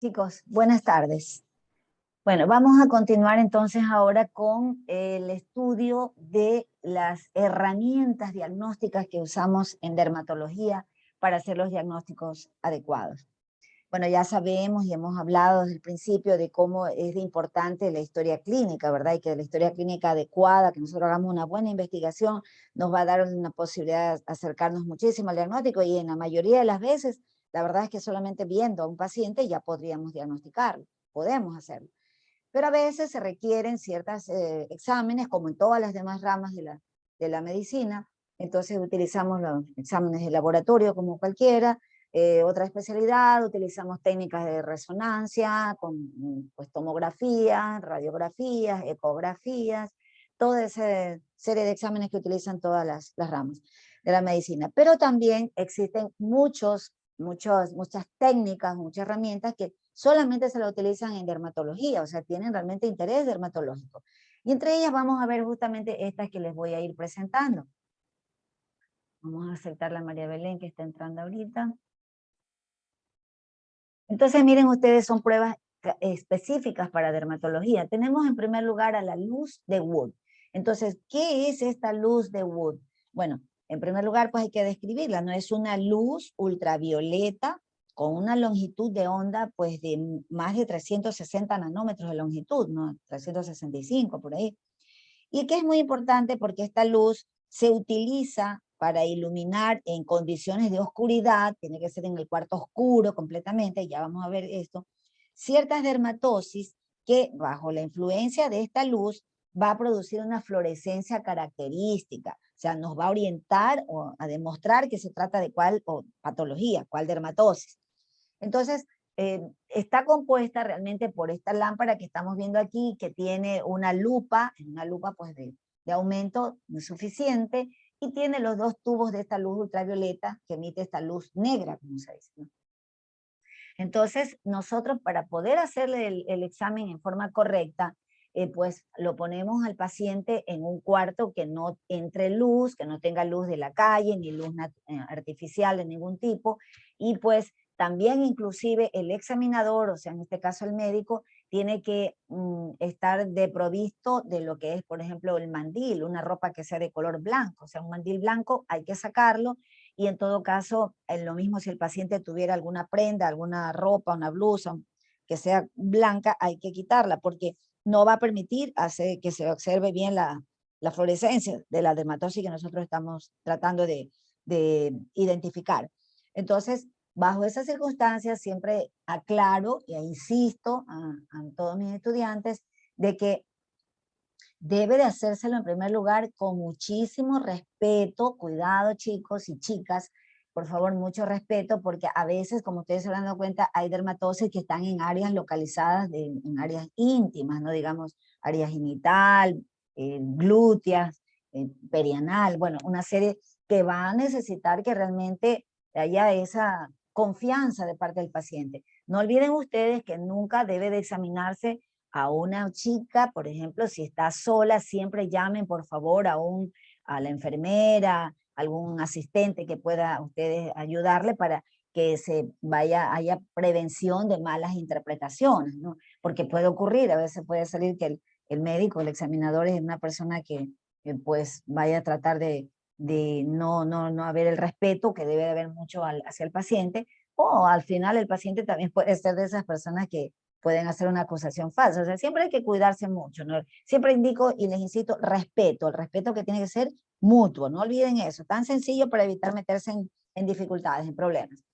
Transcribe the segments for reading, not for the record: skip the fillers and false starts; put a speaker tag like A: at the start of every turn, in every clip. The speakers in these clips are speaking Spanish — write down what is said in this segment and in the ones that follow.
A: Chicos, buenas tardes. Bueno, vamos a continuar entonces ahora con el estudio de las herramientas diagnósticas que usamos en dermatología para hacer los diagnósticos adecuados. Bueno, ya sabemos y hemos hablado desde el principio de cómo es de importante la historia clínica, ¿verdad? Y que la historia clínica adecuada, que nosotros hagamos una buena investigación, nos va a dar una posibilidad de acercarnos muchísimo al diagnóstico y en la mayoría de las veces, la verdad es que solamente viendo a un paciente ya podríamos diagnosticarlo, podemos hacerlo. Pero a veces se requieren ciertos exámenes, como en todas las demás ramas de la medicina. Entonces utilizamos los exámenes de laboratorio como cualquiera, otra especialidad, utilizamos técnicas de resonancia, con pues, tomografías, radiografías, ecografías, toda esa serie de exámenes que utilizan todas las ramas de la medicina. Pero también existen muchas técnicas, muchas herramientas que solamente se la utilizan en dermatología, o sea, tienen realmente interés dermatológico. Y entre ellas vamos a ver justamente estas que les voy a ir presentando. Vamos a aceptar la María Belén que está entrando ahorita. Entonces, miren ustedes, son pruebas específicas para dermatología. Tenemos en primer lugar a la luz de Wood. Entonces, ¿qué es esta luz de Wood? Bueno, en primer lugar, pues hay que describirla, ¿no? Es una luz ultravioleta con una longitud de onda, pues de más de 360 nanómetros de longitud, ¿no? 365 por ahí. Y que es muy importante porque esta luz se utiliza para iluminar en condiciones de oscuridad, tiene que ser en el cuarto oscuro completamente, ya vamos a ver esto, ciertas dermatosis que bajo la influencia de esta luz va a producir una fluorescencia característica, o sea, nos va a orientar o a demostrar que se trata de cuál patología, cuál dermatosis. Entonces, está compuesta realmente por esta lámpara que estamos viendo aquí, que tiene una lupa pues de aumento suficiente, y tiene los dos tubos de esta luz ultravioleta que emite esta luz negra, como se dice, ¿no? Entonces, nosotros para poder hacerle el examen en forma correcta, pues lo ponemos al paciente en un cuarto que no entre luz, que no tenga luz de la calle, ni luz artificial de ningún tipo, y pues también inclusive el examinador, o sea, en este caso el médico, tiene que estar provisto de lo que es, por ejemplo, el mandil, una ropa que sea de color blanco, o sea, un mandil blanco hay que sacarlo, y en todo caso, lo mismo si el paciente tuviera alguna prenda, alguna ropa, una blusa que sea blanca, hay que quitarla porque no va a permitir hacer que se observe bien la fluorescencia de la dermatosis que nosotros estamos tratando de identificar. Entonces, bajo esas circunstancias, siempre aclaro e insisto a todos mis estudiantes de que debe de hacérselo en primer lugar con muchísimo respeto, cuidado chicos y chicas, por favor mucho respeto, porque a veces, como ustedes se habrán dado cuenta, hay dermatosis que están en áreas localizadas, en áreas íntimas, no digamos áreas genital, glúteas, perianal, bueno, una serie que va a necesitar que realmente haya esa confianza de parte del paciente. No olviden ustedes que nunca debe de examinarse a una chica, por ejemplo, si está sola, siempre llamen por favor a la enfermera, algún asistente que pueda ustedes ayudarle para que haya prevención de malas interpretaciones, ¿no? Porque puede ocurrir, a veces puede salir que el médico, el examinador es una persona que pues vaya a tratar de no haber el respeto que debe de haber mucho hacia el paciente, o al final el paciente también puede ser de esas personas que pueden hacer una acusación falsa. O sea, siempre hay que cuidarse mucho, ¿no? Siempre indico y les insisto, respeto, el respeto que tiene que ser mutuo, no olviden eso, tan sencillo para evitar meterse en dificultades, en problemas.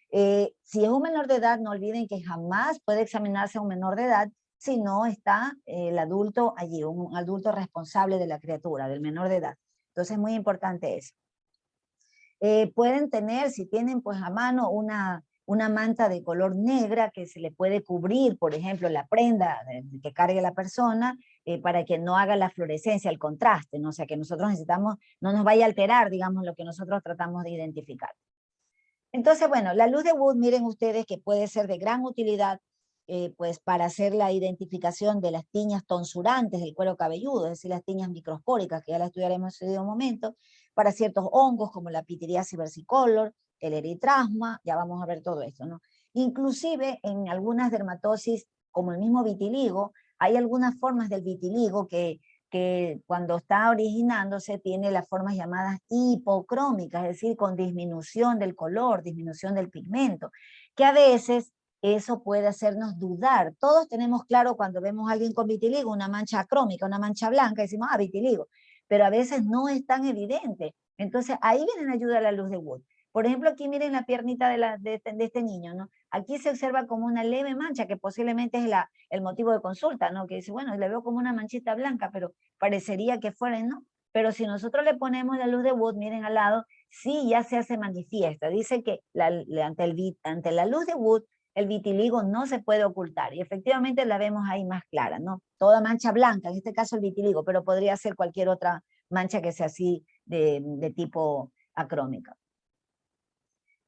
A: Si es un menor de edad, no olviden que jamás puede examinarse a un menor de edad si no está el adulto allí, un adulto responsable de la criatura, del menor de edad. Entonces es muy importante eso. Pueden tener, si tienen pues a mano una manta de color negra que se le puede cubrir, por ejemplo, la prenda que cargue la persona, para que no haga la fluorescencia, el contraste, ¿no? O sea, que nosotros necesitamos, no nos vaya a alterar, digamos, lo que nosotros tratamos de identificar. Entonces, bueno, la luz de Wood, miren ustedes que puede ser de gran utilidad, pues para hacer la identificación de las tiñas tonsurantes del cuero cabelludo, es decir, las tiñas microspóricas, que ya las estudiaremos en un momento, para ciertos hongos como la pityriasis versicolor, el eritrasma, ya vamos a ver todo esto, ¿no? Inclusive en algunas dermatosis, como el mismo vitiligo, hay algunas formas del vitiligo que cuando está originándose tiene las formas llamadas hipocrómicas, es decir, con disminución del color, disminución del pigmento, que a veces eso puede hacernos dudar. Todos tenemos claro cuando vemos a alguien con vitiligo, una mancha acrómica, una mancha blanca, decimos, ah, vitiligo, pero a veces no es tan evidente. Entonces ahí viene en ayuda la luz de Wood. Por ejemplo, aquí miren la piernita de este niño, ¿no? Aquí se observa como una leve mancha, que posiblemente es el motivo de consulta, ¿no? Que dice, bueno, le veo como una manchita blanca, pero parecería que fuera, ¿no? Pero si nosotros le ponemos la luz de Wood, miren al lado, sí ya se hace manifiesta. Dice que ante la luz de Wood, el vitiligo no se puede ocultar. Y efectivamente la vemos ahí más clara, ¿no? Toda mancha blanca, en este caso el vitiligo, pero podría ser cualquier otra mancha que sea así de tipo acrómica.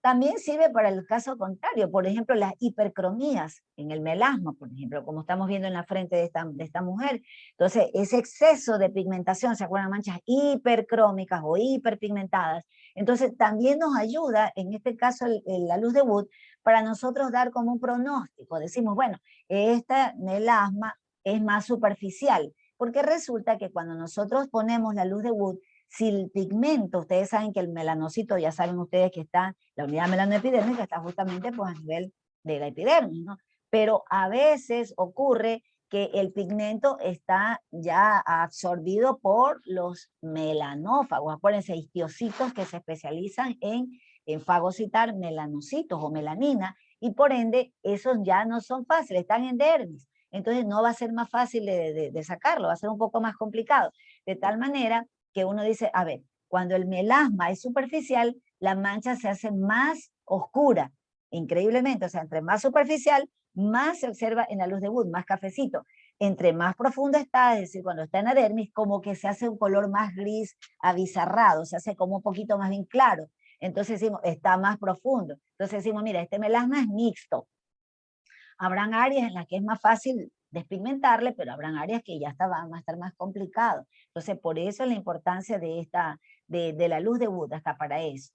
A: También sirve para el caso contrario, por ejemplo, las hipercromías en el melasma, por ejemplo, como estamos viendo en la frente de esta mujer. Entonces, ese exceso de pigmentación, ¿se acuerdan? Manchas hipercrómicas o hiperpigmentadas. Entonces, también nos ayuda, en este caso, la luz de Wood, para nosotros dar como un pronóstico. Decimos, bueno, esta melasma es más superficial, porque resulta que cuando nosotros ponemos la luz de Wood, si el pigmento, ustedes saben que el melanocito, ya saben ustedes que está, la unidad melanoepidérmica está justamente pues a nivel de la epidermis, ¿no? Pero a veces ocurre que el pigmento está ya absorbido por los melanófagos, acuérdense, histiocitos que se especializan en fagocitar melanocitos o melanina, y por ende esos ya no son fáciles, están en dermis, entonces no va a ser más fácil de sacarlo, va a ser un poco más complicado, de tal manera que uno dice, a ver, cuando el melasma es superficial, la mancha se hace más oscura, increíblemente, o sea, entre más superficial, más se observa en la luz de Wood, más cafecito. Entre más profundo está, es decir, cuando está en la dermis, como que se hace un color más gris abizarrado, se hace como un poquito más bien claro. Entonces decimos, está más profundo. Entonces decimos, mira, este melasma es mixto. Habrán áreas en las que es más fácil despigmentarle, pero habrán áreas que ya van a estar más complicados. Entonces, por eso la importancia de la luz de Wood, hasta para eso.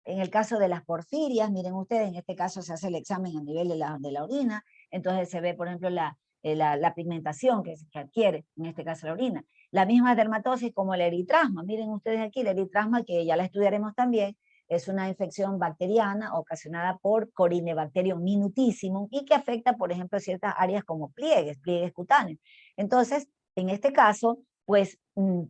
A: En el caso de las porfirias, miren ustedes, en este caso se hace el examen a nivel de la orina, entonces se ve, por ejemplo, la pigmentación que adquiere, en este caso la orina. La misma dermatosis como el eritrasma, miren ustedes aquí, el eritrasma, que ya la estudiaremos también, es una infección bacteriana ocasionada por Corynebacterium minutissimum y que afecta, por ejemplo, ciertas áreas como pliegues cutáneos. Entonces, en este caso, pues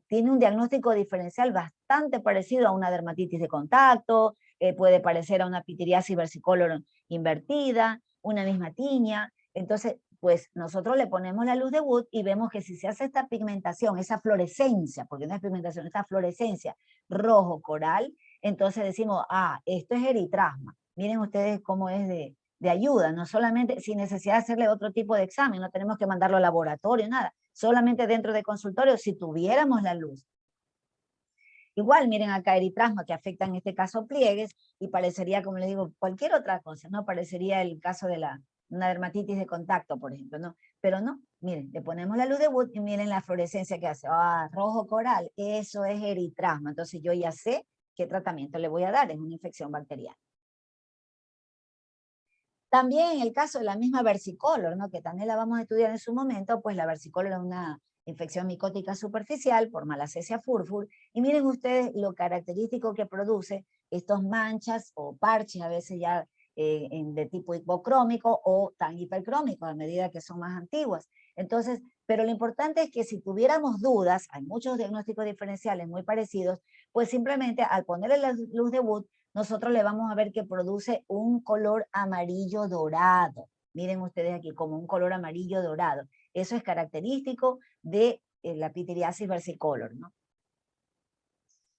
A: tiene un diagnóstico diferencial bastante parecido a una dermatitis de contacto, puede parecer a una pitiriasis versicolor invertida, una misma tiña. Entonces, pues nosotros le ponemos la luz de Wood y vemos que si se hace esta pigmentación, esa fluorescencia, porque no es pigmentación, esta fluorescencia rojo coral, entonces decimos, ah, esto es eritrasma. Miren ustedes cómo es de ayuda, no solamente sin necesidad de hacerle otro tipo de examen, no tenemos que mandarlo al laboratorio, nada, solamente dentro de consultorio, si tuviéramos la luz. Igual, miren acá eritrasma que afecta en este caso pliegues y parecería, como les digo, cualquier otra cosa, ¿no? Parecería el caso de una dermatitis de contacto, por ejemplo, ¿no? Pero no, miren, le ponemos la luz de Wood y miren la fluorescencia que hace. Ah, rojo coral, eso es eritrasma. Entonces yo ya sé qué tratamiento le voy a dar, es una infección bacteriana. También en el caso de la misma versicolor, ¿no? Que también la vamos a estudiar en su momento, pues la versicolor es una infección micótica superficial por Malassezia furfur, y miren ustedes lo característico que produce estos manchas o parches, a veces ya de tipo hipocrómico o tan hipercrómico a medida que son más antiguas. Entonces, pero lo importante es que si tuviéramos dudas, hay muchos diagnósticos diferenciales muy parecidos, pues simplemente al ponerle la luz de Wood, nosotros le vamos a ver que produce un color amarillo dorado. Miren ustedes aquí, como un color amarillo dorado. Eso es característico de la pitiriasis versicolor, ¿no?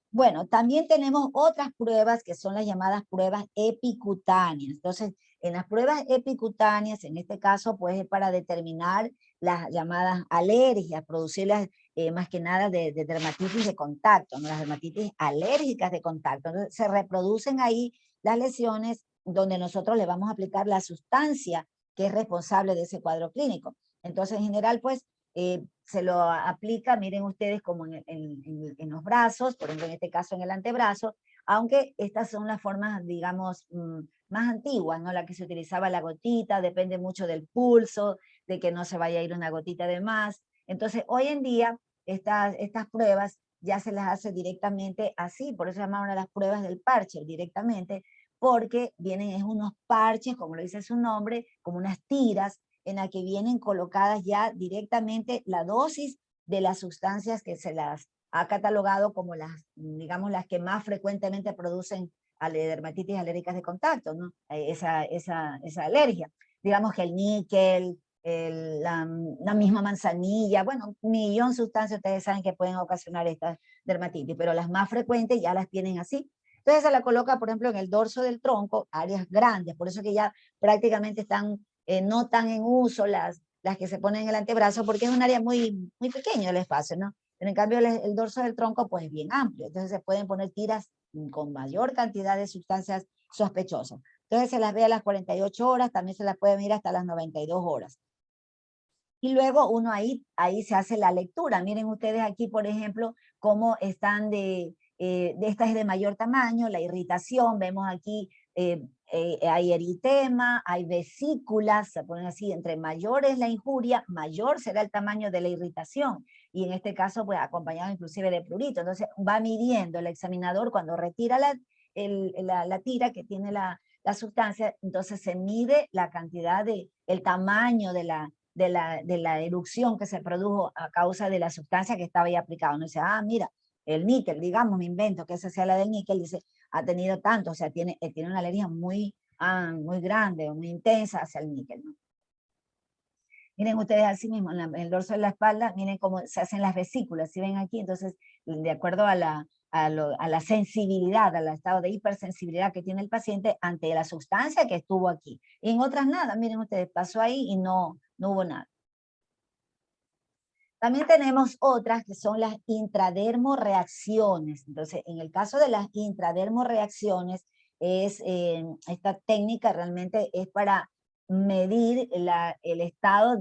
A: Bueno, también tenemos otras pruebas que son las llamadas pruebas epicutáneas. Entonces, en las pruebas epicutáneas, en este caso, pues es para determinar las llamadas alergias, producirlas más que nada de dermatitis de contacto, ¿no? Las dermatitis alérgicas de contacto. Entonces, se reproducen ahí las lesiones donde nosotros le vamos a aplicar la sustancia que es responsable de ese cuadro clínico. Entonces, en general, pues, se lo aplica, miren ustedes, como en los brazos, por ejemplo, en este caso en el antebrazo, aunque estas son las formas, digamos, más antiguas, ¿no? La que se utilizaba la gotita, depende mucho del pulso, de que no se vaya a ir una gotita de más. Entonces, hoy en día, estas pruebas ya se las hace directamente así, por eso se llamaron a las pruebas del parche directamente, porque vienen es unos parches, como lo dice su nombre, como unas tiras, en las que vienen colocadas ya directamente la dosis de las sustancias que se las ha catalogado como las, digamos, las que más frecuentemente producen dermatitis alérgicas de contacto, ¿no? Esa alergia. Digamos que el níquel, la misma manzanilla, bueno, un millón de sustancias ustedes saben que pueden ocasionar esta dermatitis, pero las más frecuentes ya las tienen así. Entonces se la coloca, por ejemplo, en el dorso del tronco, áreas grandes, por eso que ya prácticamente están, no tan en uso las que se ponen en el antebrazo, porque es un área muy, muy pequeño el espacio, ¿no? Pero en cambio el dorso del tronco pues es bien amplio, entonces se pueden poner tiras con mayor cantidad de sustancias sospechosas. Entonces se las ve a las 48 horas, también se las puede medir hasta las 92 horas. Y luego uno ahí se hace la lectura. Miren ustedes aquí, por ejemplo, cómo están esta es de mayor tamaño, la irritación, vemos aquí hay eritema, hay vesículas, se ponen así, entre mayor es la injuria, mayor será el tamaño de la irritación, y en este caso, pues acompañado inclusive de prurito. Entonces va midiendo el examinador cuando retira la tira que tiene la sustancia, entonces se mide la cantidad el tamaño de la erupción que se produjo a causa de la sustancia que estaba ahí aplicada. Uno dice, ah, mira, el níquel, digamos, me invento que esa sea la del níquel, dice, ha tenido tanto, o sea, tiene una alergia muy, muy grande, muy intensa hacia el níquel, ¿no? Miren ustedes así mismo, en el dorso de la espalda, miren cómo se hacen las vesículas, si ven aquí, entonces, de acuerdo a la sensibilidad, al estado de hipersensibilidad que tiene el paciente ante la sustancia que estuvo aquí. Y en otras nada, miren ustedes, pasó ahí y no hubo nada. También tenemos otras que son las intradermorreacciones. Entonces, en el caso de las intradermorreacciones, esta técnica realmente es para medir el estado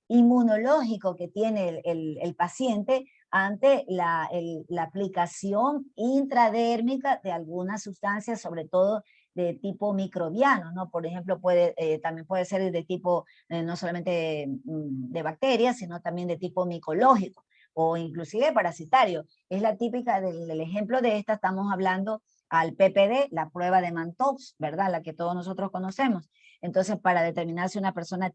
A: inmunológico que tiene el paciente ante la aplicación intradérmica de alguna sustancia, sobre todo de tipo microbiano, ¿no? Por ejemplo, también puede ser de tipo no solamente de bacterias, sino también de tipo micológico o inclusive parasitario. Es la típica del ejemplo de esta, estamos hablando al PPD, la prueba de Mantoux, ¿verdad? La que todos nosotros conocemos. Entonces, para determinar si una persona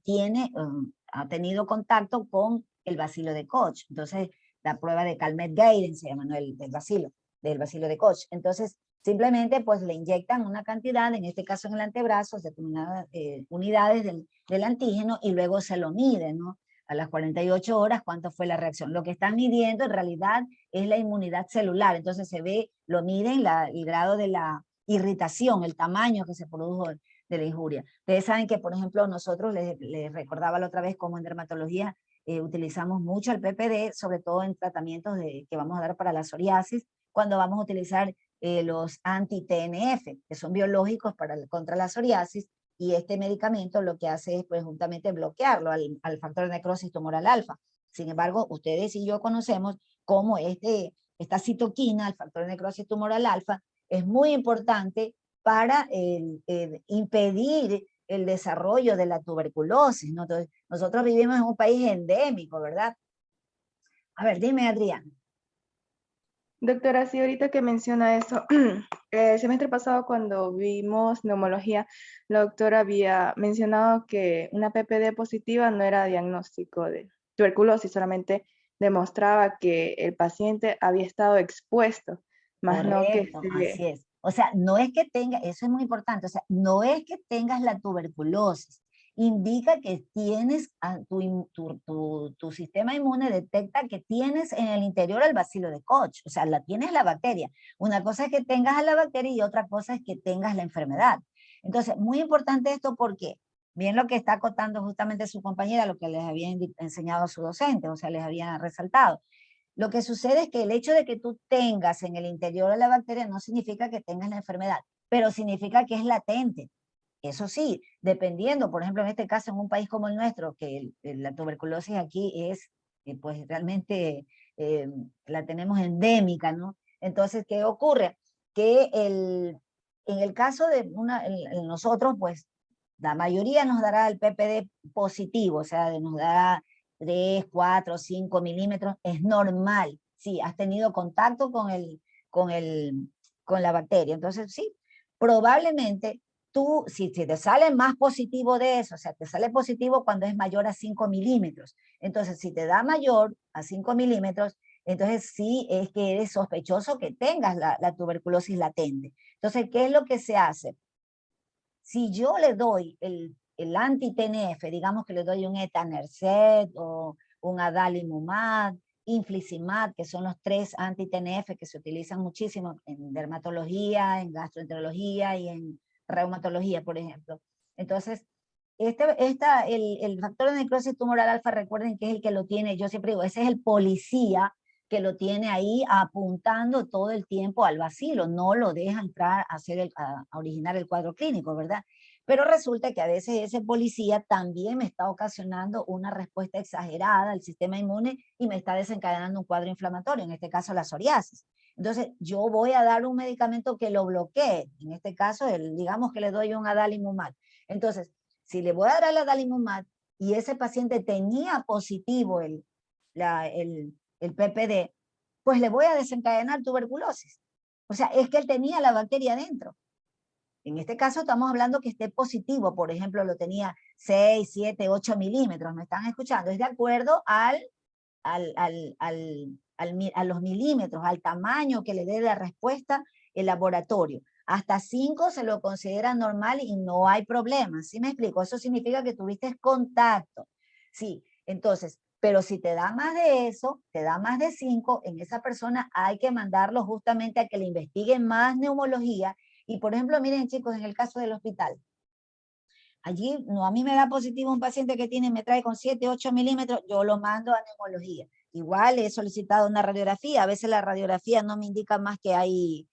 A: ha tenido contacto con el bacilo de Koch. Entonces, la prueba de Calmette-Guerin se llama, ¿no? Del bacilo de Koch. Entonces, simplemente pues le inyectan una cantidad, en este caso en el antebrazo, determinadas unidades del antígeno, y luego se lo miden, ¿no? A las 48 horas cuánto fue la reacción. Lo que están midiendo en realidad es la inmunidad celular, entonces lo miden el grado de la irritación, el tamaño que se produjo de la injuria. Ustedes saben que, por ejemplo, nosotros les recordaba la otra vez como en dermatología utilizamos mucho el PPD, sobre todo en tratamientos que vamos a dar para la psoriasis, cuando vamos a utilizar los anti-TNF, que son biológicos contra la psoriasis, y este medicamento lo que hace es pues justamente bloquearlo al factor de necrosis tumoral alfa. Sin embargo, ustedes y yo conocemos cómo esta citoquina, el factor de necrosis tumoral alfa, es muy importante para impedir el desarrollo de la tuberculosis, ¿no? Entonces, nosotros vivimos en un país endémico, ¿verdad? A ver, dime, Adrián.
B: Doctora, sí, ahorita que menciona eso, el semestre pasado cuando vimos neumología, la doctora había mencionado que una PPD positiva no era diagnóstico de tuberculosis, solamente demostraba que el paciente había estado expuesto, más no que
A: Correcto, así es. O sea, no es que eso es muy importante, o sea, no es que tengas la tuberculosis, indica que tienes, tu sistema inmune detecta que tienes en el interior el bacilo de Koch, o sea, tienes la bacteria. Una cosa es que tengas a la bacteria y otra cosa es que tengas la enfermedad. Entonces, muy importante esto porque, bien lo que está acotando justamente su compañera, lo que les había enseñado a su docente, o sea, les había resaltado. Lo que sucede es que el hecho de que tú tengas en el interior de la bacteria no significa que tengas la enfermedad, pero significa que es latente. Eso sí, dependiendo, por ejemplo, en este caso, en un país como el nuestro, que la tuberculosis aquí es, pues realmente la tenemos endémica, ¿no? Entonces, ¿qué ocurre? que en el caso de nosotros, pues, la mayoría nos dará el PPD positivo, o sea, nos dará 3, 4, 5 milímetros, es normal. Sí, has tenido contacto con la bacteria. Entonces, sí, probablemente tú, si te sale más positivo de eso, o sea, te sale positivo cuando es mayor a 5 milímetros. Entonces, si te da mayor a 5 milímetros, entonces sí es que eres sospechoso que tengas la tuberculosis latente. Entonces, ¿qué es lo que se hace? Si yo le doy el anti-TNF, digamos que le doy un etanercept o un adalimumab, infliximab, que son los 3 anti-TNF que se utilizan muchísimo en dermatología, en gastroenterología y en reumatología, por ejemplo. Entonces, el factor de necrosis tumoral alfa, recuerden que es el que lo tiene, yo siempre digo, ese es el policía que lo tiene ahí apuntando todo el tiempo al bacilo, no lo deja entrar a originar el cuadro clínico, ¿verdad? Pero resulta que a veces ese policía también me está ocasionando una respuesta exagerada al sistema inmune y me está desencadenando un cuadro inflamatorio, en este caso la psoriasis. Entonces, yo voy a dar un medicamento que lo bloquee, en este caso, digamos que le doy un adalimumab. Entonces, si le voy a dar el adalimumab y ese paciente tenía positivo el PPD, pues le voy a desencadenar tuberculosis. O sea, es que él tenía la bacteria dentro. En este caso estamos hablando que esté positivo, por ejemplo, lo tenía 6, 7, 8 milímetros, ¿me están escuchando? Es de acuerdo a los milímetros, al tamaño que le dé la respuesta el laboratorio. Hasta 5 se lo considera normal y no hay problema, ¿sí me explico? Eso significa que tuviste contacto, sí. Entonces, pero si te da más de eso, te da más de 5, en esa persona hay que mandarlo justamente a que le investiguen más neumología. Y por ejemplo, miren chicos, en el caso del hospital, allí no, a mí me da positivo un paciente que me trae con 7, 8 milímetros, yo lo mando a neumología. Igual he solicitado una radiografía, a veces la radiografía no me indica más que hay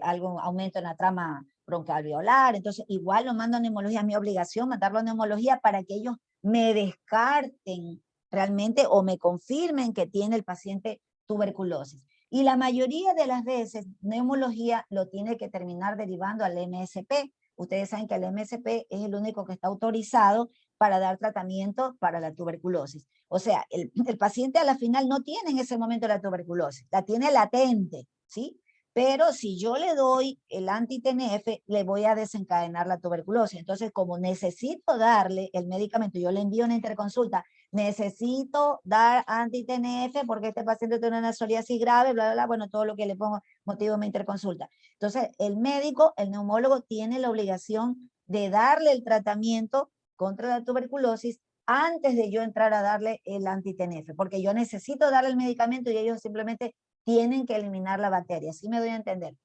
A: algún aumento en la trama broncoalveolar, entonces igual lo mando a neumología, es mi obligación mandarlo a neumología para que ellos me descarten realmente o me confirmen que tiene el paciente tuberculosis. Y la mayoría de las veces, neumología lo tiene que terminar derivando al MSP. Ustedes saben que el MSP es el único que está autorizado para dar tratamiento para la tuberculosis. O sea, el paciente a la final no tiene en ese momento la tuberculosis, la tiene latente, ¿sí? Pero si yo le doy el anti-TNF, le voy a desencadenar la tuberculosis. Entonces, como necesito darle el medicamento, yo le envío una interconsulta, necesito dar anti-TNF porque este paciente tiene una psoriasis grave, bla, bla, bla, bueno, todo lo que le pongo motivo de mi interconsulta. Entonces, el médico, el neumólogo, tiene la obligación de darle el tratamiento contra la tuberculosis antes de yo entrar a darle el anti-TNF, porque yo necesito darle el medicamento y ellos simplemente tienen que eliminar la bacteria. ¿Sí me doy a entender?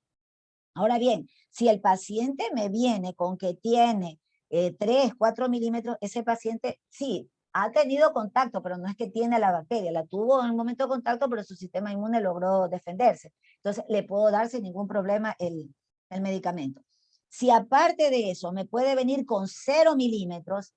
A: Ahora bien, si el paciente me viene con que tiene 3, 4 milímetros, ese paciente sí ha tenido contacto, pero no es que tiene la bacteria, la tuvo en un momento de contacto, pero su sistema inmune logró defenderse. Entonces, le puedo dar sin ningún problema el medicamento. Si aparte de eso me puede venir con 0 milímetros,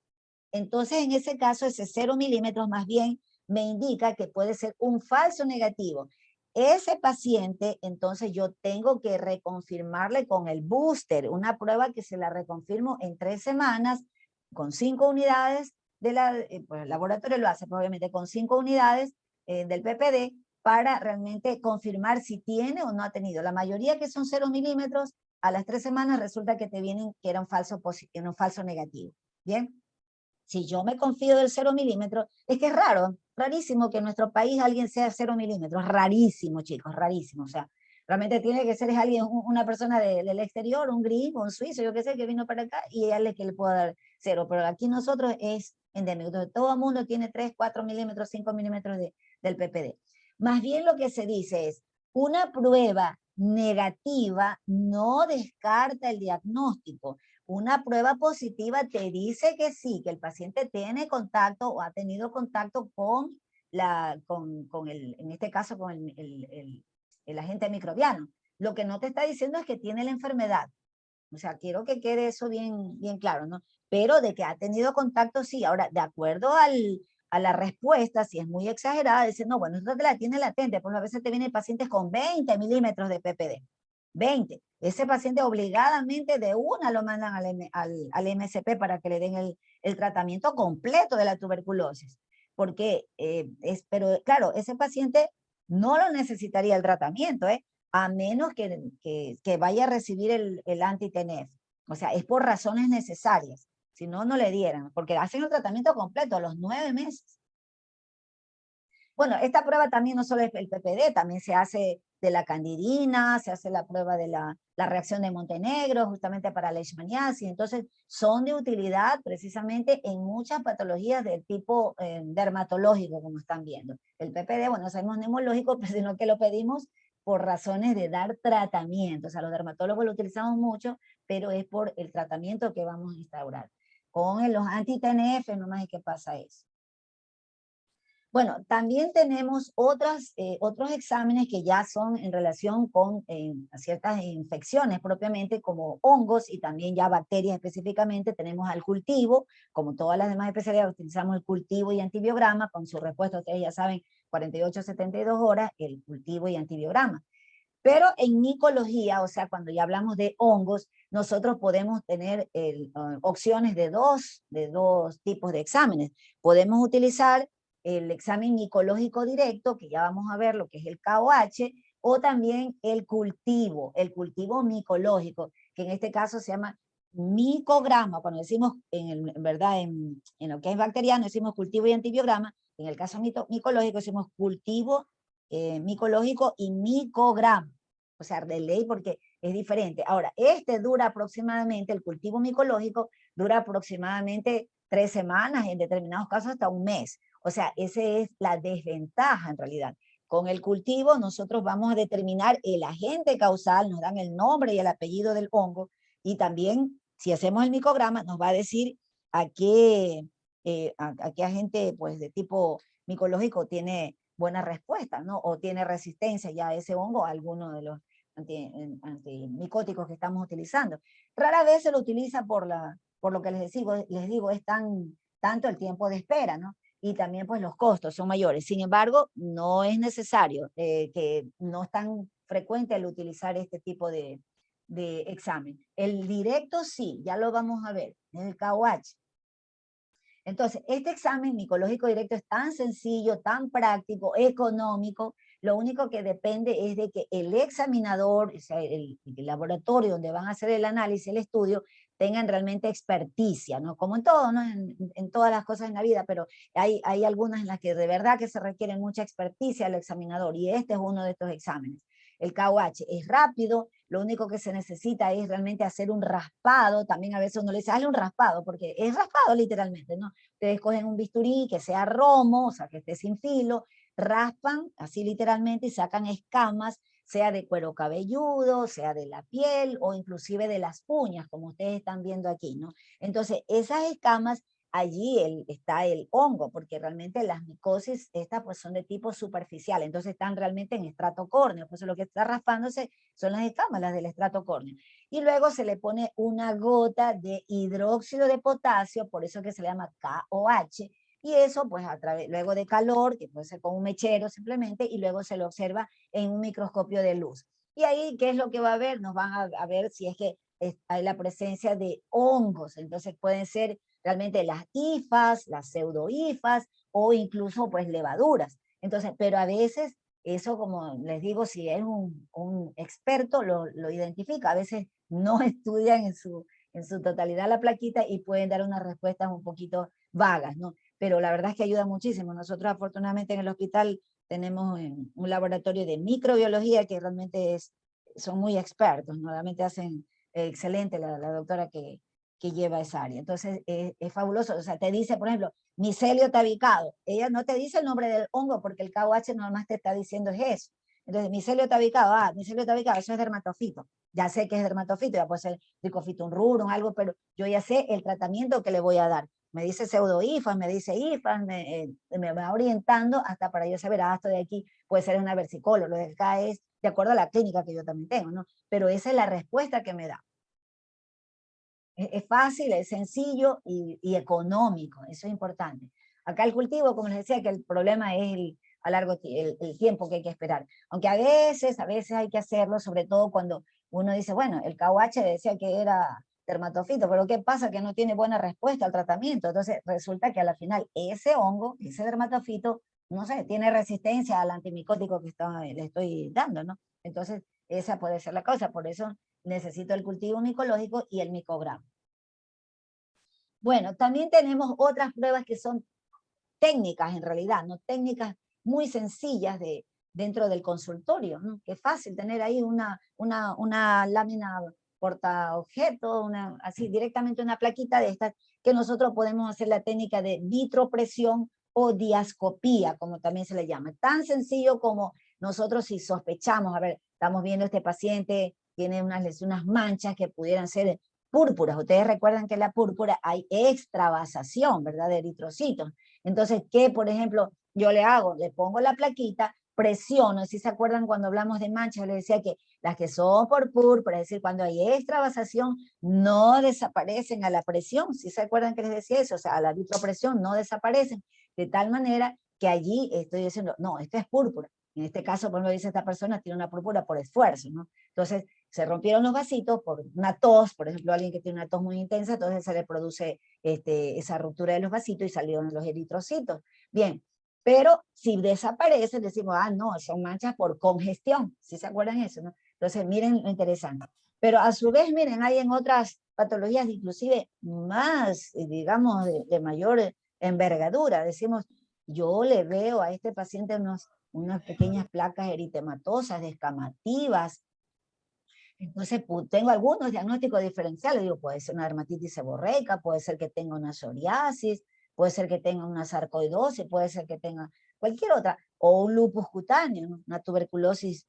A: entonces en ese caso ese 0 milímetros más bien me indica que puede ser un falso negativo. Ese paciente, entonces yo tengo que reconfirmarle con el booster, una prueba que se la reconfirmo en 3 semanas con 5 unidades pues el laboratorio lo hace obviamente con 5 unidades del PPD para realmente confirmar si tiene o no ha tenido. La mayoría que son 0 milímetros, a las 3 semanas resulta que te vienen que era un falso negativo. Bien. Si yo me confío del 0 milímetros, es que es raro, rarísimo que en nuestro país alguien sea 0 milímetros, rarísimo chicos, rarísimo, o sea, realmente tiene que ser alguien, una persona del exterior, un gringo, un suizo, yo qué sé, que vino para acá y él es que le pueda dar 0, pero aquí nosotros es endémico, entonces todo el mundo tiene 3, 4 milímetros, 5 milímetros del PPD. Más bien lo que se dice es, una prueba negativa no descarta el diagnóstico. Una prueba positiva te dice que sí, que el paciente tiene contacto o ha tenido contacto con en este caso, con el agente microbiano. Lo que no te está diciendo es que tiene la enfermedad. O sea, quiero que quede eso bien, bien claro, ¿no? Pero de que ha tenido contacto, sí. Ahora, de acuerdo a la respuesta, si es muy exagerada, dice, no, bueno, esto te la tiene latente, pues a veces te vienen pacientes con 20 milímetros de PPD. 20. Ese paciente obligadamente de una lo mandan al MSP para que le den el tratamiento completo de la tuberculosis. Porque, pero claro, ese paciente no lo necesitaría el tratamiento, a menos que vaya a recibir el anti-TNF. O sea, es por razones necesarias. Si no, no le dieran, porque hacen el tratamiento completo a los 9 meses. Bueno, esta prueba también no solo es el PPD, también se hace de la candidina, se hace la prueba de la reacción de Montenegro, justamente para la leishmaniasis. Entonces, son de utilidad precisamente en muchas patologías del tipo dermatológico, como están viendo. El PPD, bueno, sabemos neumológico, pero sino que lo pedimos por razones de dar tratamiento. O sea, los dermatólogos lo utilizamos mucho, pero es por el tratamiento que vamos a instaurar. Con los anti-TNF, nomás es que pasa eso. Bueno, también tenemos otros exámenes que ya son en relación con ciertas infecciones propiamente, como hongos y también ya bacterias específicamente. Tenemos al cultivo, como todas las demás especialidades, utilizamos el cultivo y antibiograma, con su respuesta, ustedes ya saben, 48 a 72 horas, el cultivo y antibiograma. Pero en micología, o sea, cuando ya hablamos de hongos, nosotros podemos tener opciones de dos tipos de exámenes. Podemos utilizar el examen micológico directo, que ya vamos a ver lo que es el KOH, o también el cultivo micológico, que en este caso se llama micograma. Cuando decimos, en verdad, en lo que es bacteriano, decimos cultivo y antibiograma. En el caso micológico decimos cultivo micológico y micograma. O sea, de ley, porque es diferente. Ahora, dura aproximadamente, el cultivo micológico dura aproximadamente 3 semanas, en determinados casos hasta un mes. O sea, esa es la desventaja en realidad. Con el cultivo nosotros vamos a determinar el agente causal, nos dan el nombre y el apellido del hongo, y también si hacemos el micograma nos va a decir a qué agente pues, de tipo micológico tiene buena respuesta, ¿no? O tiene resistencia ya a ese hongo, a alguno de los antimicóticos que estamos utilizando. Rara vez se lo utiliza por lo que les digo, es tanto el tiempo de espera, ¿no? Y también pues los costos son mayores. Sin embargo, no es necesario, que no es tan frecuente el utilizar este tipo de examen. El directo sí, ya lo vamos a ver, en el KOH. Entonces, este examen micológico directo es tan sencillo, tan práctico, económico. Lo único que depende es de que el examinador, o sea, el laboratorio donde van a hacer el análisis, el estudio, tengan realmente experticia, ¿no? Como en todo, ¿no? En todas las cosas en la vida, pero hay algunas en las que de verdad que se requiere mucha experticia al examinador, y este es uno de estos exámenes. El KOH es rápido, lo único que se necesita es realmente hacer un raspado. También a veces uno le dice, hazle un raspado, porque es raspado literalmente, ¿no? Ustedes cogen un bisturí que sea romo, o sea, que esté sin filo, raspan así literalmente y sacan escamas, sea de cuero cabelludo, sea de la piel o inclusive de las uñas, como ustedes están viendo aquí, ¿no? Entonces, esas escamas, allí está el hongo, porque realmente las micosis, estas pues son de tipo superficial, entonces están realmente en estrato córneo, pues lo que está raspándose son las escamas, las del estrato córneo. Y luego se le pone una gota de hidróxido de potasio, por eso que se le llama KOH, y eso pues luego de calor, que puede ser con un mechero simplemente, y luego se lo observa en un microscopio de luz. Y ahí, ¿qué es lo que va a ver? Nos van a ver si es que hay la presencia de hongos, entonces pueden ser realmente las hifas, las pseudohifas o incluso pues levaduras. Entonces, pero a veces eso, como les digo, si es un experto lo identifica, a veces no estudian en su totalidad la plaquita y pueden dar unas respuestas un poquito vagas, ¿no? Pero la verdad es que ayuda muchísimo. Nosotros afortunadamente en el hospital tenemos un laboratorio de microbiología que realmente son muy expertos, ¿no? Realmente hacen excelente la doctora que lleva esa área. Entonces, es fabuloso. O sea, te dice, por ejemplo, micelio tabicado. Ella no te dice el nombre del hongo porque el KOH nomás te está diciendo es eso. Entonces, micelio tabicado, micelio tabicado, eso es dermatofito. Ya sé que es dermatofito, ya puede ser tricofitum rurum, algo, pero yo ya sé el tratamiento que le voy a dar. Me dice pseudohifas, me dice hifas, me va orientando hasta para yo saber, esto de aquí puede ser una versicolor, lo de acá es de acuerdo a la clínica que yo también tengo, ¿no? Pero esa es la respuesta que me da. Es fácil, es sencillo y económico, eso es importante. Acá el cultivo, como les decía, que el problema es a el tiempo que hay que esperar. Aunque a veces hay que hacerlo, sobre todo cuando uno dice, bueno, el KOH decía que era dermatofito, pero ¿qué pasa? Que no tiene buena respuesta al tratamiento. Entonces resulta que a la final ese hongo, ese dermatofito, no sé, tiene resistencia al antimicótico que le estoy dando, ¿no? Entonces esa puede ser la causa, por eso necesito el cultivo micológico y el micogramo. Bueno, también tenemos otras pruebas que son técnicas en realidad, ¿no? Técnicas muy sencillas dentro del consultorio, ¿no? Que es fácil tener ahí una lámina portaobjeto, así directamente una plaquita de estas, que nosotros podemos hacer la técnica de vitropresión o diascopía, como también se le llama. Tan sencillo como nosotros si sospechamos, a ver, estamos viendo este paciente, tiene unas manchas que pudieran ser púrpuras. Ustedes recuerdan que en la púrpura hay extravasación, ¿verdad? De eritrocitos. Entonces, ¿qué, por ejemplo, yo le hago? Le pongo la plaquita, presiono, si se acuerdan cuando hablamos de manchas, les decía que las que son por púrpura, es decir, cuando hay extravasación, no desaparecen a la presión, si se acuerdan que les decía eso, o sea, a la vitropresión no desaparecen, de tal manera que allí estoy diciendo, no, esto es púrpura. En este caso, por ejemplo, dice esta persona, tiene una púrpura por esfuerzo, ¿no? Entonces, se rompieron los vasitos por una tos, por ejemplo, alguien que tiene una tos muy intensa, entonces se le produce esa ruptura de los vasitos y salieron los eritrocitos. Bien, pero si desaparecen, decimos, ah, no, son manchas por congestión, ¿sí se acuerdan eso, no? Entonces, miren lo interesante. Pero a su vez, miren, hay en otras patologías inclusive más, digamos, de mayor envergadura. Decimos, yo le veo a este paciente unas pequeñas placas eritematosas, descamativas. Entonces, tengo algunos diagnósticos diferenciales. Digo, puede ser una dermatitis seborreica, puede ser que tenga una psoriasis, puede ser que tenga una sarcoidosis, puede ser que tenga cualquier otra, o un lupus cutáneo, una tuberculosis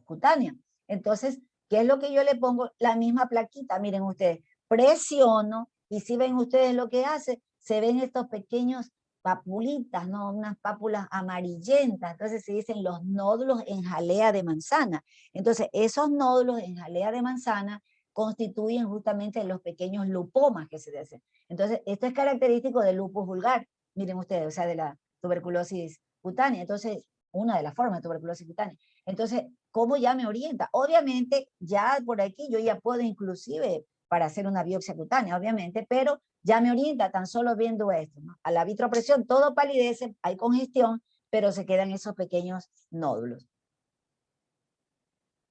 A: cutánea. Entonces, ¿qué es lo que yo le pongo? La misma plaquita, miren ustedes, presiono, y si ven ustedes lo que hace, se ven estos pequeños papulitas, ¿no? Unas pápulas amarillentas, entonces se dicen los nódulos en jalea de manzana. Entonces, esos nódulos en jalea de manzana constituyen justamente los pequeños lupomas que se hacen. Entonces, esto es característico del lupus vulgar, miren ustedes, o sea, de la tuberculosis cutánea. Entonces, una de las formas de tuberculosis cutánea. Entonces, ¿cómo ya me orienta? Obviamente, ya por aquí yo ya puedo inclusive para hacer una biopsia cutánea, obviamente, pero ya me orienta tan solo viendo esto, ¿no? A la vitropresión todo palidece, hay congestión, pero se quedan esos pequeños nódulos.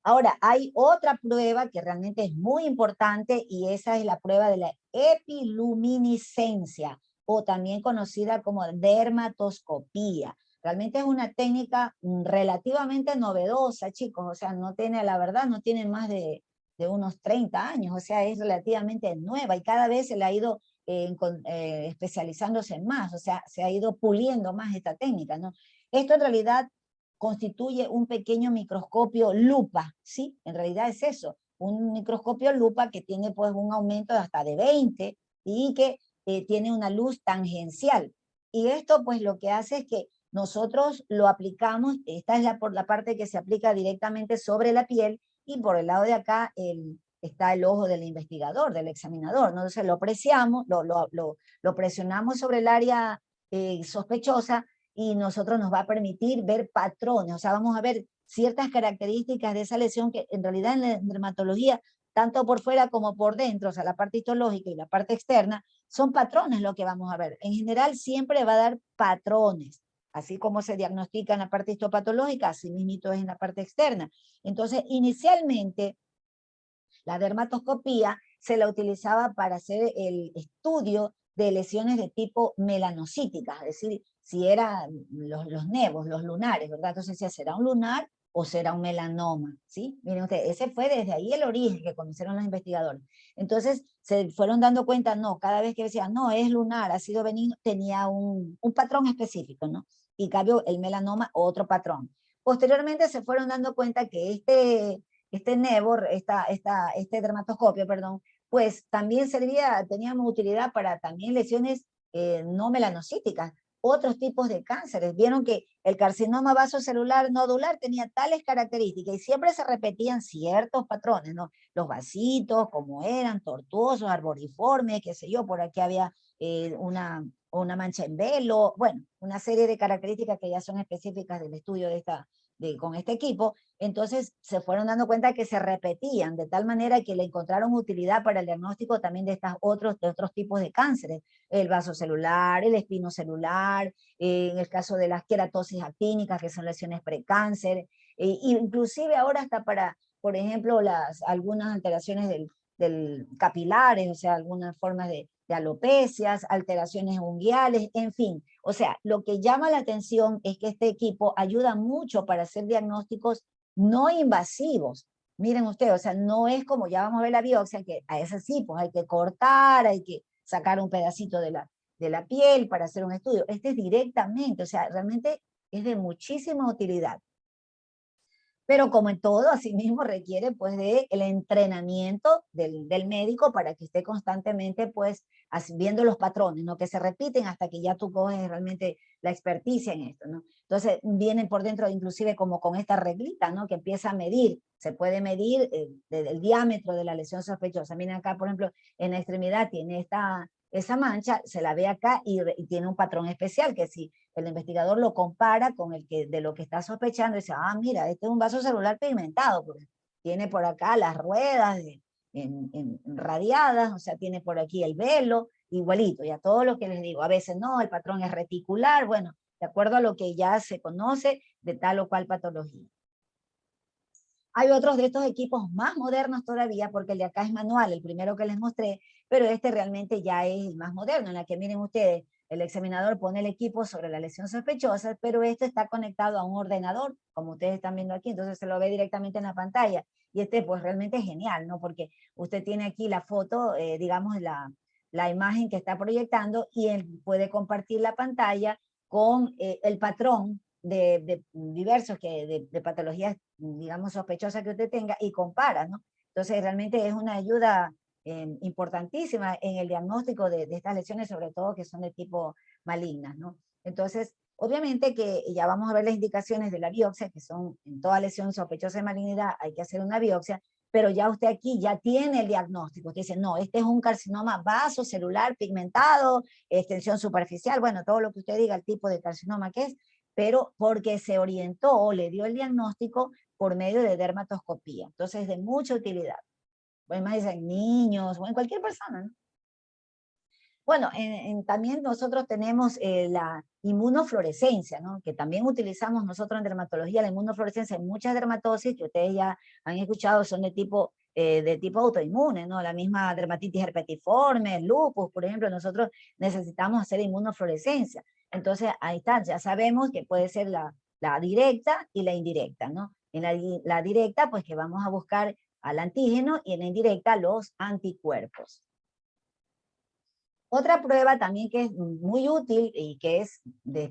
A: Ahora, hay otra prueba que realmente es muy importante y esa es la prueba de la epiluminiscencia o también conocida como dermatoscopía. Realmente es una técnica relativamente novedosa, chicos, o sea, no tiene, la verdad, no tiene más de unos 30 años, o sea, es relativamente nueva y cada vez se le ha ido especializándose más, o sea, se ha ido puliendo más esta técnica, ¿no? Esto en realidad constituye un pequeño microscopio lupa, ¿sí? En realidad es eso, un microscopio lupa que tiene pues un aumento de hasta de 20 y que tiene una luz tangencial. Y esto pues lo que hace es que nosotros lo aplicamos, esta es por la parte que se aplica directamente sobre la piel y por el lado de acá está el ojo del investigador, del examinador, ¿no? Entonces lo presionamos sobre el área sospechosa y nosotros nos va a permitir ver patrones, o sea, vamos a ver ciertas características de esa lesión que en realidad en la dermatología, tanto por fuera como por dentro, o sea, la parte histológica y la parte externa, son patrones lo que vamos a ver. En general siempre va a dar patrones, así como se diagnostica en la parte histopatológica, así mismo es en la parte externa. Entonces, inicialmente, la dermatoscopía se la utilizaba para hacer el estudio de lesiones de tipo melanocíticas, es decir, si eran los nevos, los lunares, ¿verdad? Entonces, si será un lunar o será un melanoma, ¿sí? Miren ustedes, ese fue desde ahí el origen que conocieron los investigadores. Entonces, se fueron dando cuenta, no, cada vez que decían, no, es lunar, ha sido benigno, tenía un patrón específico, ¿no? Y cambio el melanoma, otro patrón. Posteriormente se fueron dando cuenta que este Nevor, este dermatoscopio, perdón, pues también teníamos utilidad para también lesiones no melanocíticas, otros tipos de cánceres. Vieron que el carcinoma vasocelular nodular tenía tales características y siempre se repetían ciertos patrones, ¿no? Los vasitos, como eran, tortuosos, arboriformes, qué sé yo, por aquí había una mancha en velo, bueno, una serie de características que ya son específicas del estudio con este equipo. Entonces se fueron dando cuenta que se repetían, de tal manera que le encontraron utilidad para el diagnóstico también de otros tipos de cánceres, el vasocelular, el espinocelular, en el caso de las queratosis actínicas, que son lesiones precáncer, inclusive ahora hasta para, por ejemplo, algunas alteraciones del capilares, o sea, algunas formas de alopecias, alteraciones unguiales, en fin. O sea, lo que llama la atención es que este equipo ayuda mucho para hacer diagnósticos no invasivos. Miren ustedes, o sea, no es como ya vamos a ver la biopsia, que a ese sí, pues hay que cortar, hay que sacar un pedacito de la piel para hacer un estudio. Este es directamente, o sea, realmente es de muchísima utilidad. Pero como en todo, asimismo requiere pues de el entrenamiento del médico para que esté constantemente pues viendo los patrones, ¿no? Que se repiten hasta que ya tú coges realmente la experticia en esto, ¿no? Entonces vienen por dentro inclusive como con esta reglita, ¿no? Que empieza a medir, se puede medir el diámetro de la lesión sospechosa. Miren acá, por ejemplo, en la extremidad tiene esa mancha, se la ve acá y tiene un patrón especial que si el investigador lo compara con de lo que está sospechando y dice, ah, mira, este es un vaso celular pigmentado, porque tiene por acá las ruedas radiadas, o sea, tiene por aquí el velo, igualito, y a todo lo que les digo, a veces no, el patrón es reticular, bueno, de acuerdo a lo que ya se conoce de tal o cual patología. Hay otros de estos equipos más modernos todavía, porque el de acá es manual, el primero que les mostré, pero este realmente ya es el más moderno, en la que miren ustedes, el examinador pone el equipo sobre la lesión sospechosa, pero este está conectado a un ordenador, como ustedes están viendo aquí, entonces se lo ve directamente en la pantalla. Y este pues realmente es genial, ¿no? Porque usted tiene aquí la foto, digamos, la imagen que está proyectando y él puede compartir la pantalla con el patrón de diversos de patologías, digamos, sospechosas que usted tenga y compara, ¿no? Entonces realmente es una ayuda importantísima en el diagnóstico de estas lesiones, sobre todo que son de tipo malignas, ¿no? Entonces, obviamente que ya vamos a ver las indicaciones de la biopsia, que son en toda lesión sospechosa de malignidad hay que hacer una biopsia, pero ya usted aquí ya tiene el diagnóstico. Usted dice, no, este es un carcinoma vasocelular pigmentado, extensión superficial, bueno, todo lo que usted diga, el tipo de carcinoma que es, pero porque se orientó o le dio el diagnóstico por medio de dermatoscopía. Entonces, es de mucha utilidad. Pues más en niños o en cualquier persona, ¿no? Bueno, también nosotros tenemos la inmunofluorescencia, ¿no? Que también utilizamos nosotros en dermatología, la inmunofluorescencia en muchas dermatosis que ustedes ya han escuchado son de tipo autoinmune, ¿no? La misma dermatitis herpetiforme, el lupus, por ejemplo, nosotros necesitamos hacer inmunofluorescencia. Entonces, ahí está, ya sabemos que puede ser la directa y la indirecta, ¿no? En la directa, pues que vamos a buscar al antígeno y en la indirecta los anticuerpos. Otra prueba también que es muy útil y que es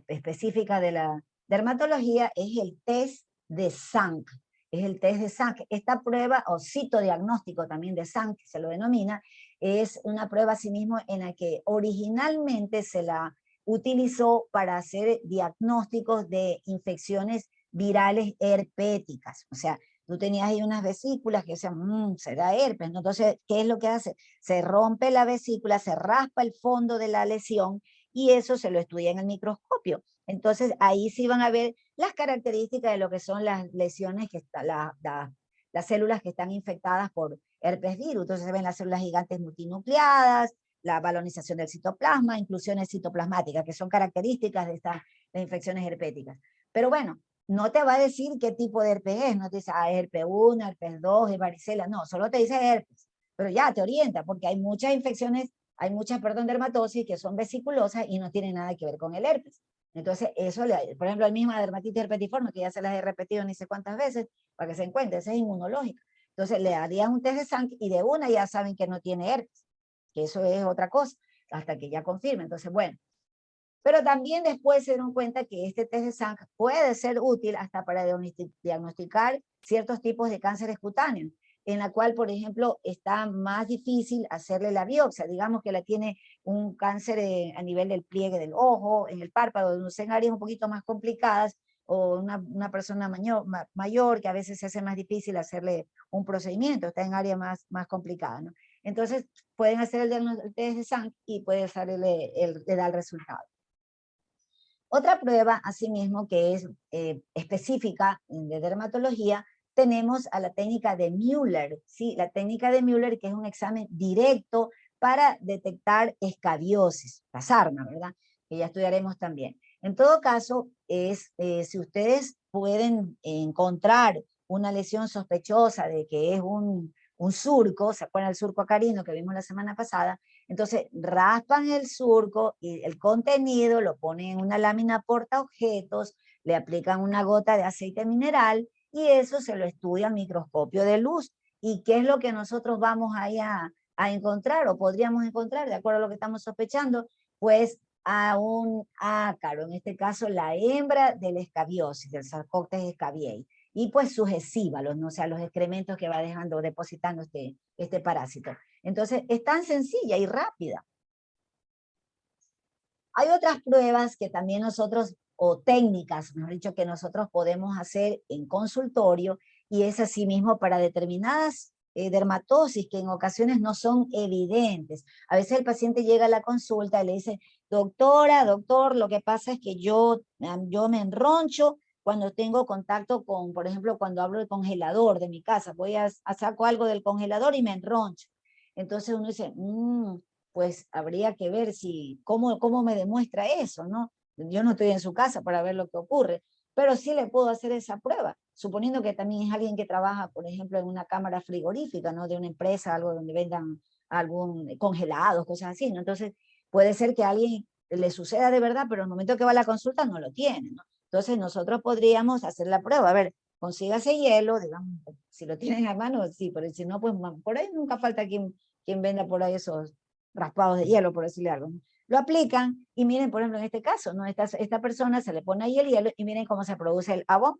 A: específica de la dermatología es el test de Sank. Es el test de Sank. Esta prueba, o citodiagnóstico también de Sank, se lo denomina, es una prueba asimismo en la que originalmente se la utilizó para hacer diagnósticos de infecciones virales herpéticas. O sea, tú tenías ahí unas vesículas que decían, será herpes, ¿no? Entonces, ¿qué es lo que hace? Se rompe la vesícula, se raspa el fondo de la lesión y eso se lo estudia en el microscopio. Entonces, ahí sí van a ver las características de lo que son las lesiones, las células que están infectadas por herpes virus. Entonces, se ven las células gigantes multinucleadas, la balonización del citoplasma, inclusiones citoplasmáticas, que son características de estas infecciones herpéticas. Pero bueno, no te va a decir qué tipo de herpes es, no te dice, herpes 1, herpes 2, es varicela, no, solo te dice herpes, pero ya te orienta, porque hay muchas infecciones, hay muchas, dermatosis que son vesiculosas y no tienen nada que ver con el herpes. Entonces, eso, por ejemplo, la misma dermatitis herpetiforme, que ya se las he repetido ni sé cuántas veces, para que se encuentre, esa es inmunológica. Entonces, le harían un test de sangre y de una ya saben que no tiene herpes, que eso es otra cosa, hasta que ya confirme. Entonces, bueno, pero también después se dieron cuenta que este test de sangre puede ser útil hasta para diagnosticar ciertos tipos de cánceres cutáneos, en la cual, por ejemplo, está más difícil hacerle la biopsia. Digamos que la tiene un cáncer a nivel del pliegue del ojo, en el párpado, en áreas un poquito más complicadas, o una persona mayor que a veces se hace más difícil hacerle un procedimiento, está en áreas más complicadas, ¿no? Entonces, pueden hacer el test de sangre y puede salir le da el resultado. Otra prueba, asimismo, que es específica de dermatología, tenemos a la técnica de Müller, ¿sí? La técnica de Müller, que es un examen directo para detectar escabiosis, la sarna, ¿verdad? Que ya estudiaremos también. En todo caso, si ustedes pueden encontrar una lesión sospechosa de que es un surco, ¿se acuerdan del surco acarino que vimos la semana pasada? Entonces raspan el surco y el contenido lo ponen en una lámina portaobjetos, le aplican una gota de aceite mineral y eso se lo estudia a microscopio de luz. ¿Y qué es lo que nosotros vamos ahí a encontrar o podríamos encontrar, de acuerdo a lo que estamos sospechando? Pues a un ácaro, en este caso la hembra del escabiosis, del Sarcoptes scabiei, y pues sus escíbalos, ¿no? O sea, los excrementos que va dejando, depositando este parásito. Entonces, es tan sencilla y rápida. Hay otras pruebas que también nosotros, o técnicas, mejor dicho, que nosotros podemos hacer en consultorio, y es así mismo para determinadas dermatosis que en ocasiones no son evidentes. A veces el paciente llega a la consulta y le dice, doctora, doctor, lo que pasa es que yo me enroncho cuando tengo contacto con, por ejemplo, cuando abro el congelador de mi casa, voy a saco algo del congelador y me enroncho. Entonces uno dice, pues habría que ver cómo me demuestra eso, ¿no? Yo no estoy en su casa para ver lo que ocurre, pero sí le puedo hacer esa prueba, suponiendo que también es alguien que trabaja, por ejemplo, en una cámara frigorífica, ¿no? De una empresa, algo donde vendan algún congelados, cosas así, ¿no? Entonces, puede ser que a alguien le suceda de verdad, pero en el momento que va a la consulta no lo tiene, ¿no? Entonces, nosotros podríamos hacer la prueba, a ver, consígase hielo, digamos, si lo tienen a mano, sí, pero si no, pues por ahí nunca falta quien venda por ahí esos raspados de hielo, por decirle algo, ¿no? Lo aplican y miren, por ejemplo, en este caso, ¿no? Esta persona se le pone ahí el hielo y miren cómo se produce el abón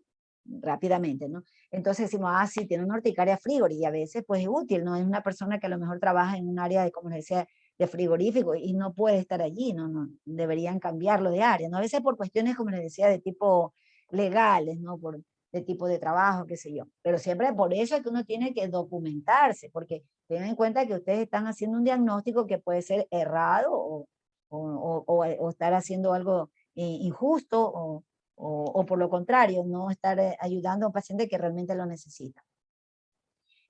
A: rápidamente, ¿no? Entonces decimos, sí, tiene una urticaria frigori, y a veces pues es útil, ¿no? Es una persona que a lo mejor trabaja en un área de, como les decía, de frigorífico y no puede estar allí, ¿no? Deberían cambiarlo de área, ¿no? A veces por cuestiones, como les decía, de tipo legales, ¿no? De tipo de trabajo, qué sé yo. Pero siempre por eso es que uno tiene que documentarse, porque tengan en cuenta que ustedes están haciendo un diagnóstico que puede ser errado o estar haciendo algo injusto o por lo contrario, no estar ayudando a un paciente que realmente lo necesita.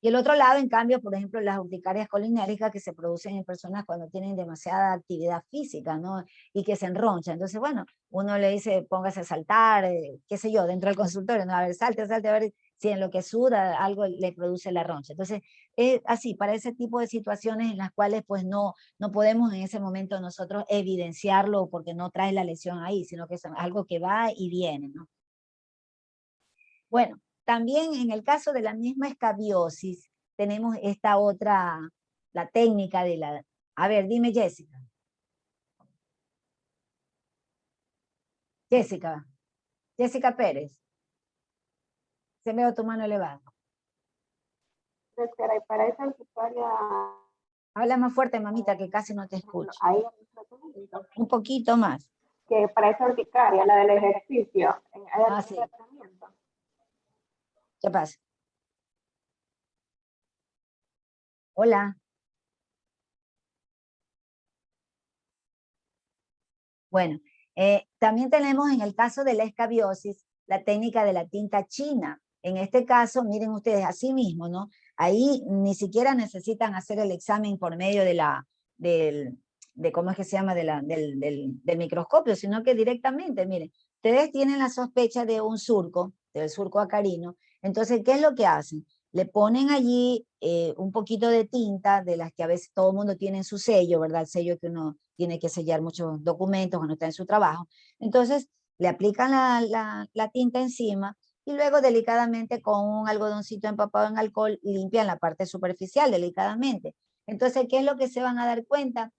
A: Y el otro lado, en cambio, por ejemplo, las urticarias colinérgicas que se producen en personas cuando tienen demasiada actividad física, ¿no? Y que se enronchan. Entonces, bueno, uno le dice, póngase a saltar, qué sé yo, dentro del consultorio, ¿no? A ver, salte, a ver si en lo que suda algo le produce la roncha. Entonces, es así, para ese tipo de situaciones en las cuales pues no podemos en ese momento nosotros evidenciarlo porque no trae la lesión ahí, sino que es algo que va y viene, ¿no? Bueno, también en el caso de la misma escabiosis, tenemos esta otra, la técnica de la... A ver, dime Jessica. Jessica, Jessica Pérez. Se me veo tu mano elevada.
C: Doctora, y para esa urticaria...
A: Habla más fuerte, mamita, que casi no te escucho.
C: Hay
A: un poquito más.
C: Que para esa urticaria, la del ejercicio, ¿hay algún
A: Sí.
C: tratamiento?
A: ¿Qué pasa? Hola. Bueno, también tenemos en el caso de la escabiosis la técnica de la tinta china. En este caso, miren ustedes, así mismo, ¿no? Ahí ni siquiera necesitan hacer el examen por medio de ¿cómo es que se llama? Del microscopio, sino que directamente, miren, ustedes tienen la sospecha de un surco, del surco acarino. Entonces, ¿qué es lo que hacen? Le ponen allí un poquito de tinta, de las que a veces todo el mundo tiene en su sello, ¿verdad? El sello que uno tiene que sellar muchos documentos cuando está en su trabajo. Entonces, le aplican la tinta encima y luego delicadamente con un algodoncito empapado en alcohol limpian la parte superficial delicadamente. Entonces, ¿qué es lo que se van a dar cuenta?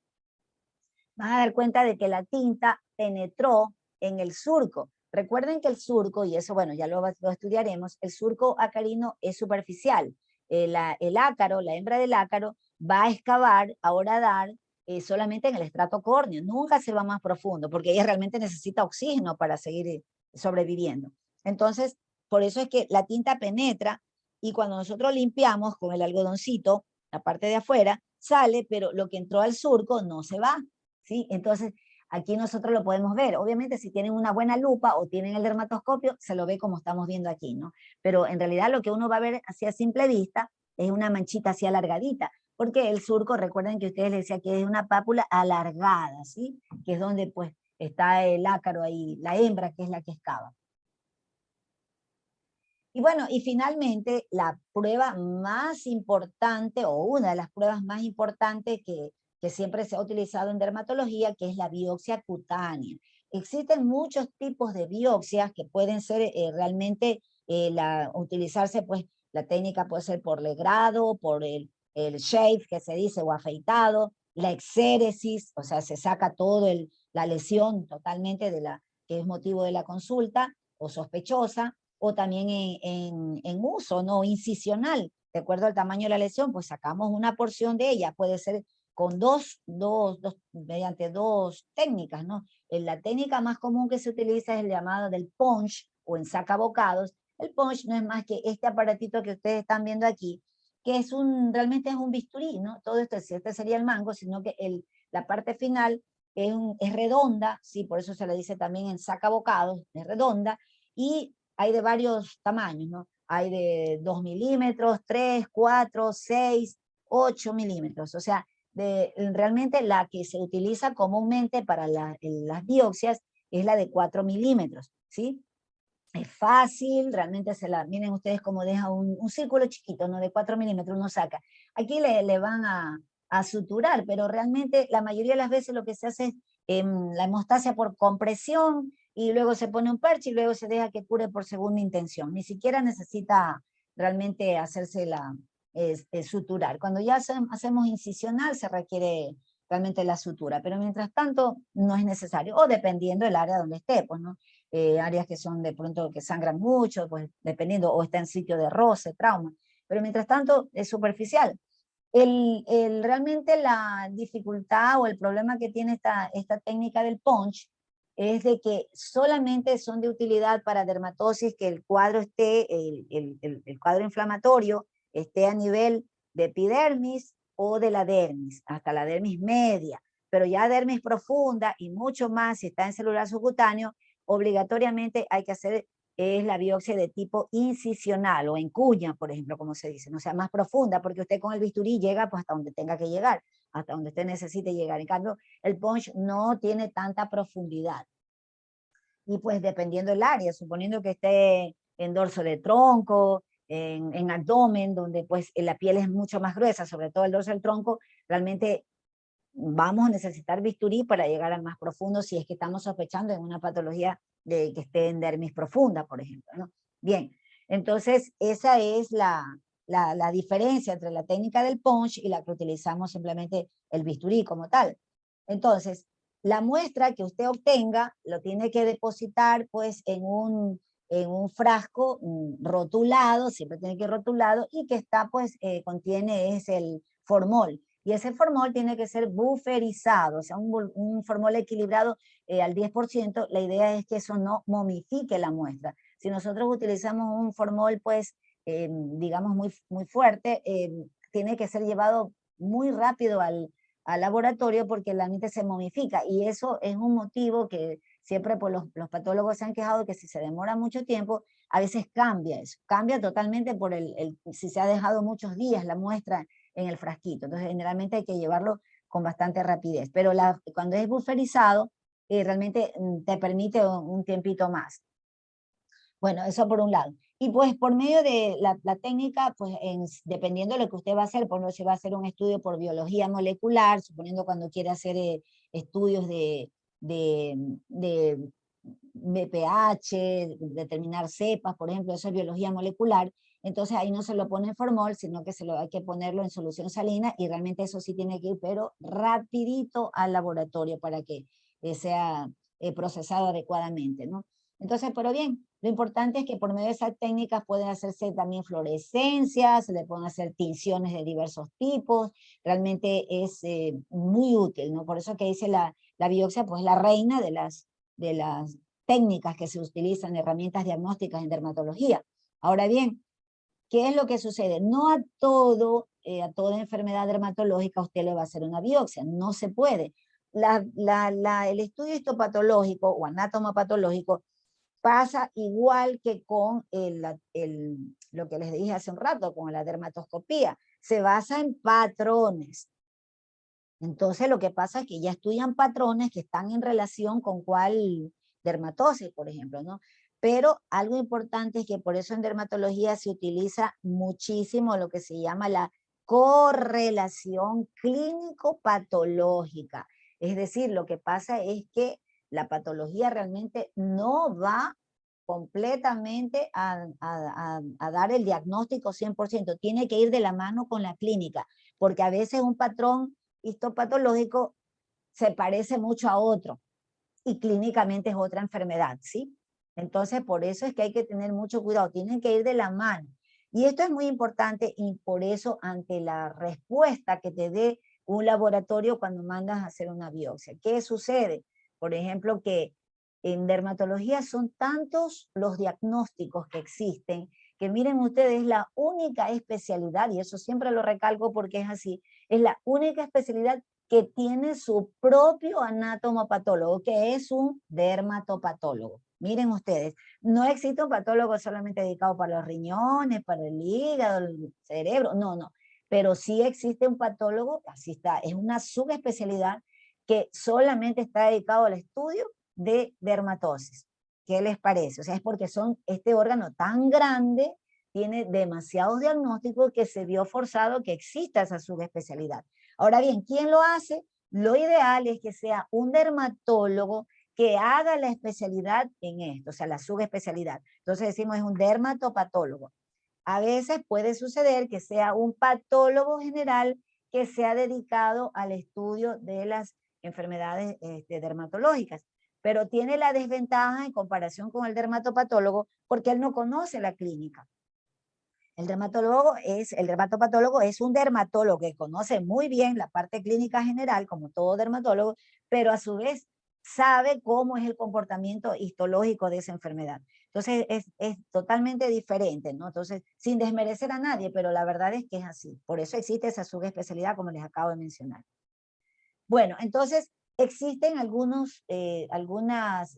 A: Van a dar cuenta de que la tinta penetró en el surco. Recuerden que el surco, y eso bueno, ya lo estudiaremos, el surco acarino es superficial. El ácaro, la hembra del ácaro, va a excavar, a horadar, solamente en el estrato córneo, nunca se va más profundo, porque ella realmente necesita oxígeno para seguir sobreviviendo. Entonces, por eso es que la tinta penetra, y cuando nosotros limpiamos con el algodoncito, la parte de afuera, sale, pero lo que entró al surco no se va, ¿sí? Entonces, aquí nosotros lo podemos ver. Obviamente, si tienen una buena lupa o tienen el dermatoscopio, se lo ve como estamos viendo aquí, ¿no? Pero en realidad lo que uno va a ver así a simple vista es una manchita así alargadita, porque el surco, recuerden que ustedes les decía que es una pápula alargada, ¿sí? Que es donde pues está el ácaro ahí, la hembra que es la que excava. Y bueno, y finalmente la prueba más importante, o una de las pruebas más importantes que siempre se ha utilizado en dermatología, que es la biopsia cutánea. Existen muchos tipos de biopsias que pueden ser realmente, utilizarse, pues la técnica puede ser por legrado, por el shave que se dice, o afeitado, la exéresis, o sea, se saca todo la lesión totalmente de que es motivo de la consulta o sospechosa, o también en uso, ¿no? Incisional, de acuerdo al tamaño de la lesión, pues sacamos una porción de ella, puede ser con mediante dos técnicas, ¿no? La técnica más común que se utiliza es el llamado del punch, o en sacabocados. El punch no es más que este aparatito que ustedes están viendo aquí, que es realmente es un bisturí, ¿no? Todo esto, este sería el mango, sino que la parte final es redonda, sí, por eso se le dice también en sacabocados, es redonda, y hay de varios tamaños, ¿no? Hay de 2 milímetros, 3, 4, 6, 8 milímetros. O sea, realmente la que se utiliza comúnmente para las biopsias es la de 4 milímetros, ¿sí? Es fácil, realmente miren ustedes cómo deja un círculo chiquito, ¿no? De 4 milímetros uno saca. Aquí le van a suturar, pero realmente la mayoría de las veces lo que se hace es la hemostasia por compresión, y luego se pone un parche y luego se deja que cure por segunda intención. Ni siquiera necesita realmente hacerse suturar. Cuando ya hacemos incisional se requiere realmente la sutura, pero mientras tanto no es necesario, o dependiendo del área donde esté, pues, ¿no? Áreas que son de pronto que sangran mucho, pues dependiendo, o está en sitio de roce, trauma, pero mientras tanto es superficial. Realmente la dificultad o el problema que tiene esta técnica del punch es de que solamente son de utilidad para dermatosis que el cuadro el cuadro inflamatorio esté a nivel de epidermis o de la dermis, hasta la dermis media, pero ya dermis profunda y mucho más si está en celular subcutáneo, obligatoriamente hay que hacer la biopsia de tipo incisional o en cuña, por ejemplo, como se dice, no sea más profunda, porque usted con el bisturí llega pues hasta donde tenga que llegar, hasta donde usted necesite llegar. En cambio, el punch no tiene tanta profundidad. Y pues dependiendo del área, suponiendo que esté en dorso de tronco, en abdomen, donde pues la piel es mucho más gruesa, sobre todo el dorso del tronco, realmente vamos a necesitar bisturí para llegar al más profundo si es que estamos sospechando en una patología de que esté en dermis profunda, por ejemplo, ¿no? Bien, entonces esa es la diferencia entre la técnica del punch y la que utilizamos simplemente el bisturí como tal. Entonces, la muestra que usted obtenga lo tiene que depositar pues en un frasco rotulado, siempre tiene que ir rotulado, y que está pues, contiene es el formol. Y ese formol tiene que ser buferizado, o sea, un formol equilibrado al 10%. La idea es que eso no momifique la muestra. Si nosotros utilizamos un formol, pues, digamos, muy, muy fuerte, tiene que ser llevado muy rápido al laboratorio porque la mente se momifica. Y eso es un motivo que siempre pues, los patólogos se han quejado que si se demora mucho tiempo, a veces cambia eso. Cambia totalmente por si se ha dejado muchos días la muestra en el frasquito. Entonces, generalmente hay que llevarlo con bastante rapidez. Pero cuando es buferizado, realmente te permite un tiempito más. Bueno, eso por un lado. Y pues por medio de la técnica, pues dependiendo de lo que usted va a hacer, por ejemplo, si va a hacer un estudio por biología molecular, suponiendo cuando quiere hacer estudios de BPH, determinar cepas, por ejemplo, eso es biología molecular, entonces ahí no se lo pone en formol, sino que hay que ponerlo en solución salina, y realmente eso sí tiene que ir, pero rapidito al laboratorio para que sea procesado adecuadamente, ¿no? Entonces, pero bien, lo importante es que por medio de esas técnicas pueden hacerse también fluorescencias, se le pueden hacer tinciones de diversos tipos, realmente es muy útil, ¿no? Por eso que dice la biopsia, pues la reina de las técnicas que se utilizan, herramientas diagnósticas en dermatología. Ahora bien, ¿qué es lo que sucede? No a toda enfermedad dermatológica usted le va a hacer una biopsia, no se puede. El estudio histopatológico o anatomopatológico pasa igual que con lo que les dije hace un rato, con la dermatoscopía. Se basa en patrones. Entonces lo que pasa es que ya estudian patrones que están en relación con cuál dermatosis, por ejemplo, ¿no? Pero algo importante es que por eso en dermatología se utiliza muchísimo lo que se llama la correlación clínico-patológica. Es decir, lo que pasa es que la patología realmente no va completamente a dar el diagnóstico 100%, tiene que ir de la mano con la clínica, porque a veces un patrón histopatológico se parece mucho a otro y clínicamente es otra enfermedad, ¿sí? Entonces, por eso es que hay que tener mucho cuidado, tienen que ir de la mano. Y esto es muy importante y por eso ante la respuesta que te dé un laboratorio cuando mandas a hacer una biopsia, ¿qué sucede? Por ejemplo, que en dermatología son tantos los diagnósticos que existen, que miren ustedes, la única especialidad, y eso siempre lo recalco porque es así, es la única especialidad que tiene su propio anatomopatólogo, que es un dermatopatólogo. Miren ustedes, no existe un patólogo solamente dedicado para los riñones, para el hígado, el cerebro, no, no. Pero sí existe un patólogo, así está, es una subespecialidad que solamente está dedicado al estudio de dermatosis. ¿Qué les parece? O sea, es porque este órgano tan grande tiene demasiados diagnósticos que se vio forzado que exista esa subespecialidad. Ahora bien, ¿quién lo hace? Lo ideal es que sea un dermatólogo que haga la especialidad en esto, o sea, la subespecialidad. Entonces decimos es un dermatopatólogo. A veces puede suceder que sea un patólogo general que sea dedicado al estudio de las enfermedades dermatológicas, pero tiene la desventaja en comparación con el dermatopatólogo porque él no conoce la clínica. El dermatopatólogo es un dermatólogo que conoce muy bien la parte clínica general, como todo dermatólogo, pero a su vez sabe cómo es el comportamiento histológico de esa enfermedad. Entonces es totalmente diferente, ¿no? Entonces, sin desmerecer a nadie, pero la verdad es que es así. Por eso existe esa subespecialidad, como les acabo de mencionar. Bueno, entonces existen algunas,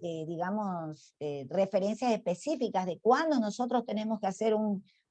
A: digamos, referencias específicas de cuándo nosotros tenemos que hacer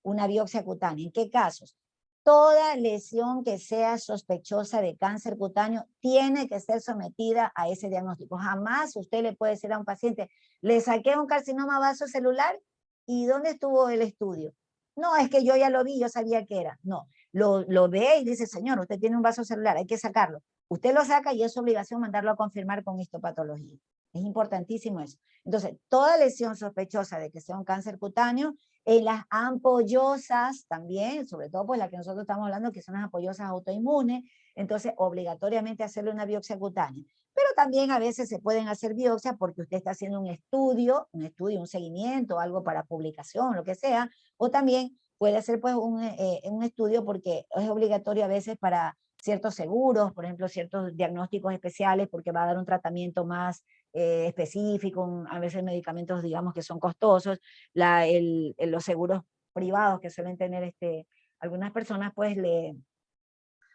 A: una biopsia cutánea. ¿En qué casos? Toda lesión que sea sospechosa de cáncer cutáneo tiene que ser sometida a ese diagnóstico. Jamás usted le puede decir a un paciente, le saqué un carcinoma vasocelular y ¿dónde estuvo el estudio? No, es que yo ya lo vi, yo sabía que era. No, lo ve y dice, señor, usted tiene un vaso celular, hay que sacarlo. Usted lo saca y es su obligación mandarlo a confirmar con histopatología. Es importantísimo eso. Entonces, toda lesión sospechosa de que sea un cáncer cutáneo, en las ampollosas también, sobre todo pues la que nosotros estamos hablando, que son las ampollosas autoinmunes, entonces obligatoriamente hacerle una biopsia cutánea. Pero también a veces se pueden hacer biopsias porque usted está haciendo un estudio, un seguimiento, algo para publicación, lo que sea, o también puede hacer pues un estudio porque es obligatorio a veces para ciertos seguros, por ejemplo, ciertos diagnósticos especiales porque va a dar un tratamiento más específico, a veces medicamentos digamos que son costosos, los seguros privados que suelen tener algunas personas pues le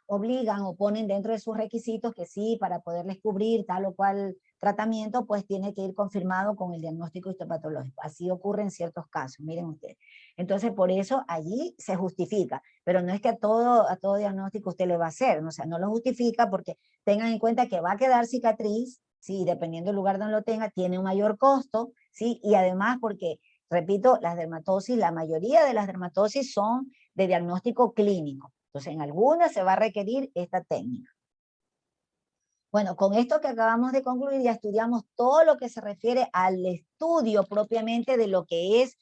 A: obligan o ponen dentro de sus requisitos que sí, para poderles cubrir tal o cual tratamiento, pues tiene que ir confirmado con el diagnóstico histopatológico. Así ocurre en ciertos casos, miren ustedes. Entonces, por eso allí se justifica, pero no es que a todo diagnóstico usted le va a hacer, o sea, no lo justifica porque tengan en cuenta que va a quedar cicatriz, sí, dependiendo del lugar donde lo tenga, tiene un mayor costo, sí, y además porque, repito, las dermatosis, la mayoría de las dermatosis son de diagnóstico clínico. Entonces, en algunas se va a requerir esta técnica. Bueno, con esto que acabamos de concluir ya estudiamos todo lo que se refiere al estudio propiamente de lo que es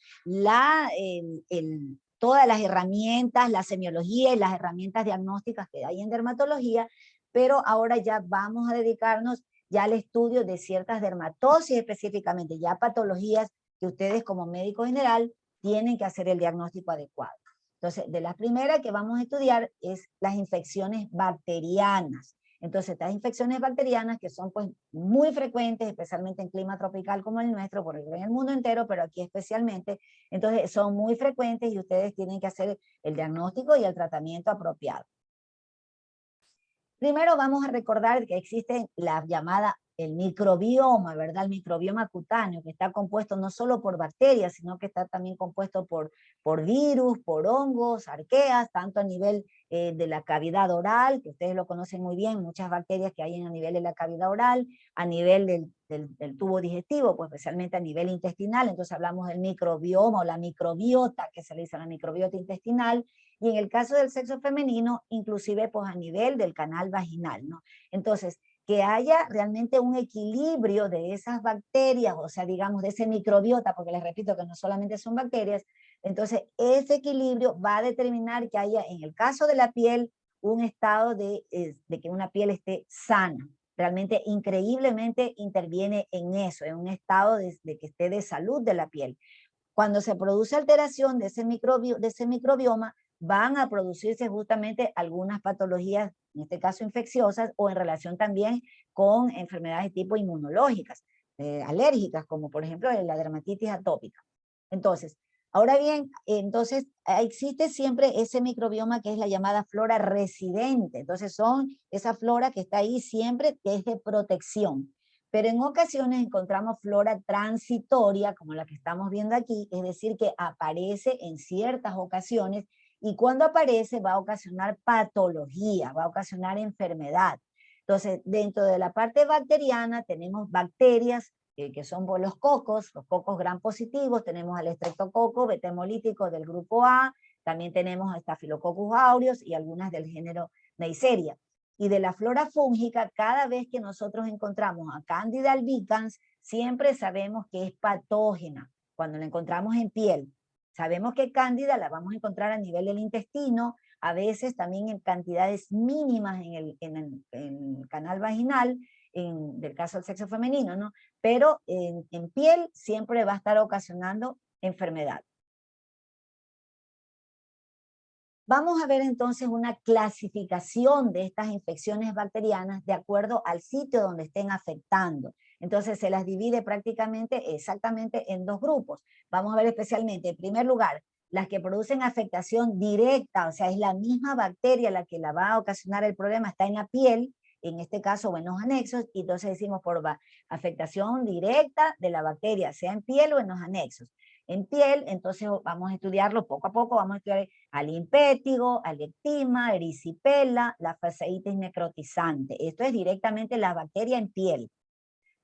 A: todas las herramientas, la semiología y las herramientas diagnósticas que hay en dermatología, pero ahora ya vamos a dedicarnos ya al estudio de ciertas dermatosis específicamente, ya patologías que ustedes como médico general tienen que hacer el diagnóstico adecuado. Entonces, de las primeras que vamos a estudiar es las infecciones bacterianas. Entonces, estas infecciones bacterianas que son pues muy frecuentes, especialmente en clima tropical como el nuestro, por en el mundo entero, pero aquí especialmente, entonces son muy frecuentes y ustedes tienen que hacer el diagnóstico y el tratamiento apropiado. Primero vamos a recordar que existe la llamada el microbioma, ¿verdad? El microbioma cutáneo, que está compuesto no solo por bacterias, sino que está también compuesto por virus, por hongos, arqueas, tanto a nivel de la cavidad oral, que ustedes lo conocen muy bien, muchas bacterias que hay a nivel de la cavidad oral, a nivel del tubo digestivo, pues especialmente a nivel intestinal, entonces hablamos del microbioma o la microbiota, que se le dice la microbiota intestinal, y en el caso del sexo femenino, inclusive pues a nivel del canal vaginal, ¿no? Entonces, que haya realmente un equilibrio de esas bacterias, o sea, digamos, de ese microbiota, porque les repito que no solamente son bacterias, entonces ese equilibrio va a determinar que haya, en el caso de la piel, un estado de que una piel esté sana. Realmente, increíblemente, interviene en eso, en un estado de que esté de salud de la piel. Cuando se produce alteración de ese microbioma, van a producirse justamente algunas patologías, en este caso infecciosas, o en relación también con enfermedades tipo inmunológicas, alérgicas, como por ejemplo la dermatitis atópica. Entonces, ahora bien, entonces existe siempre ese microbioma que es la llamada flora residente. Entonces son esa flora que está ahí siempre, que es de protección. Pero en ocasiones encontramos flora transitoria, como la que estamos viendo aquí, es decir, que aparece en ciertas ocasiones y cuando aparece va a ocasionar patología, va a ocasionar enfermedad. Entonces, dentro de la parte bacteriana tenemos bacterias que son los cocos gram positivos, tenemos al estreptococo betemolítico del grupo A, también tenemos a Staphylococcus aureus y algunas del género Neisseria. Y de la flora fúngica, cada vez que nosotros encontramos a Candida albicans, siempre sabemos que es patógena. Cuando la encontramos en piel, sabemos que Cándida la vamos a encontrar a nivel del intestino, a veces también en cantidades mínimas en el canal vaginal, del caso del sexo femenino, ¿no? Pero en piel siempre va a estar ocasionando enfermedad. Vamos a ver entonces una clasificación de estas infecciones bacterianas de acuerdo al sitio donde estén afectando. Entonces se las divide prácticamente exactamente en dos grupos. Vamos a ver especialmente, en primer lugar, las que producen afectación directa, o sea, es la misma bacteria la que la va a ocasionar el problema, está en la piel, en este caso o en los anexos, y entonces decimos por afectación directa de la bacteria, sea en piel o en los anexos. En piel, entonces vamos a estudiarlo poco a poco, vamos a estudiar al impétigo, al ectima, erisipela, la fasciitis necrotizante. Esto es directamente la bacteria en piel.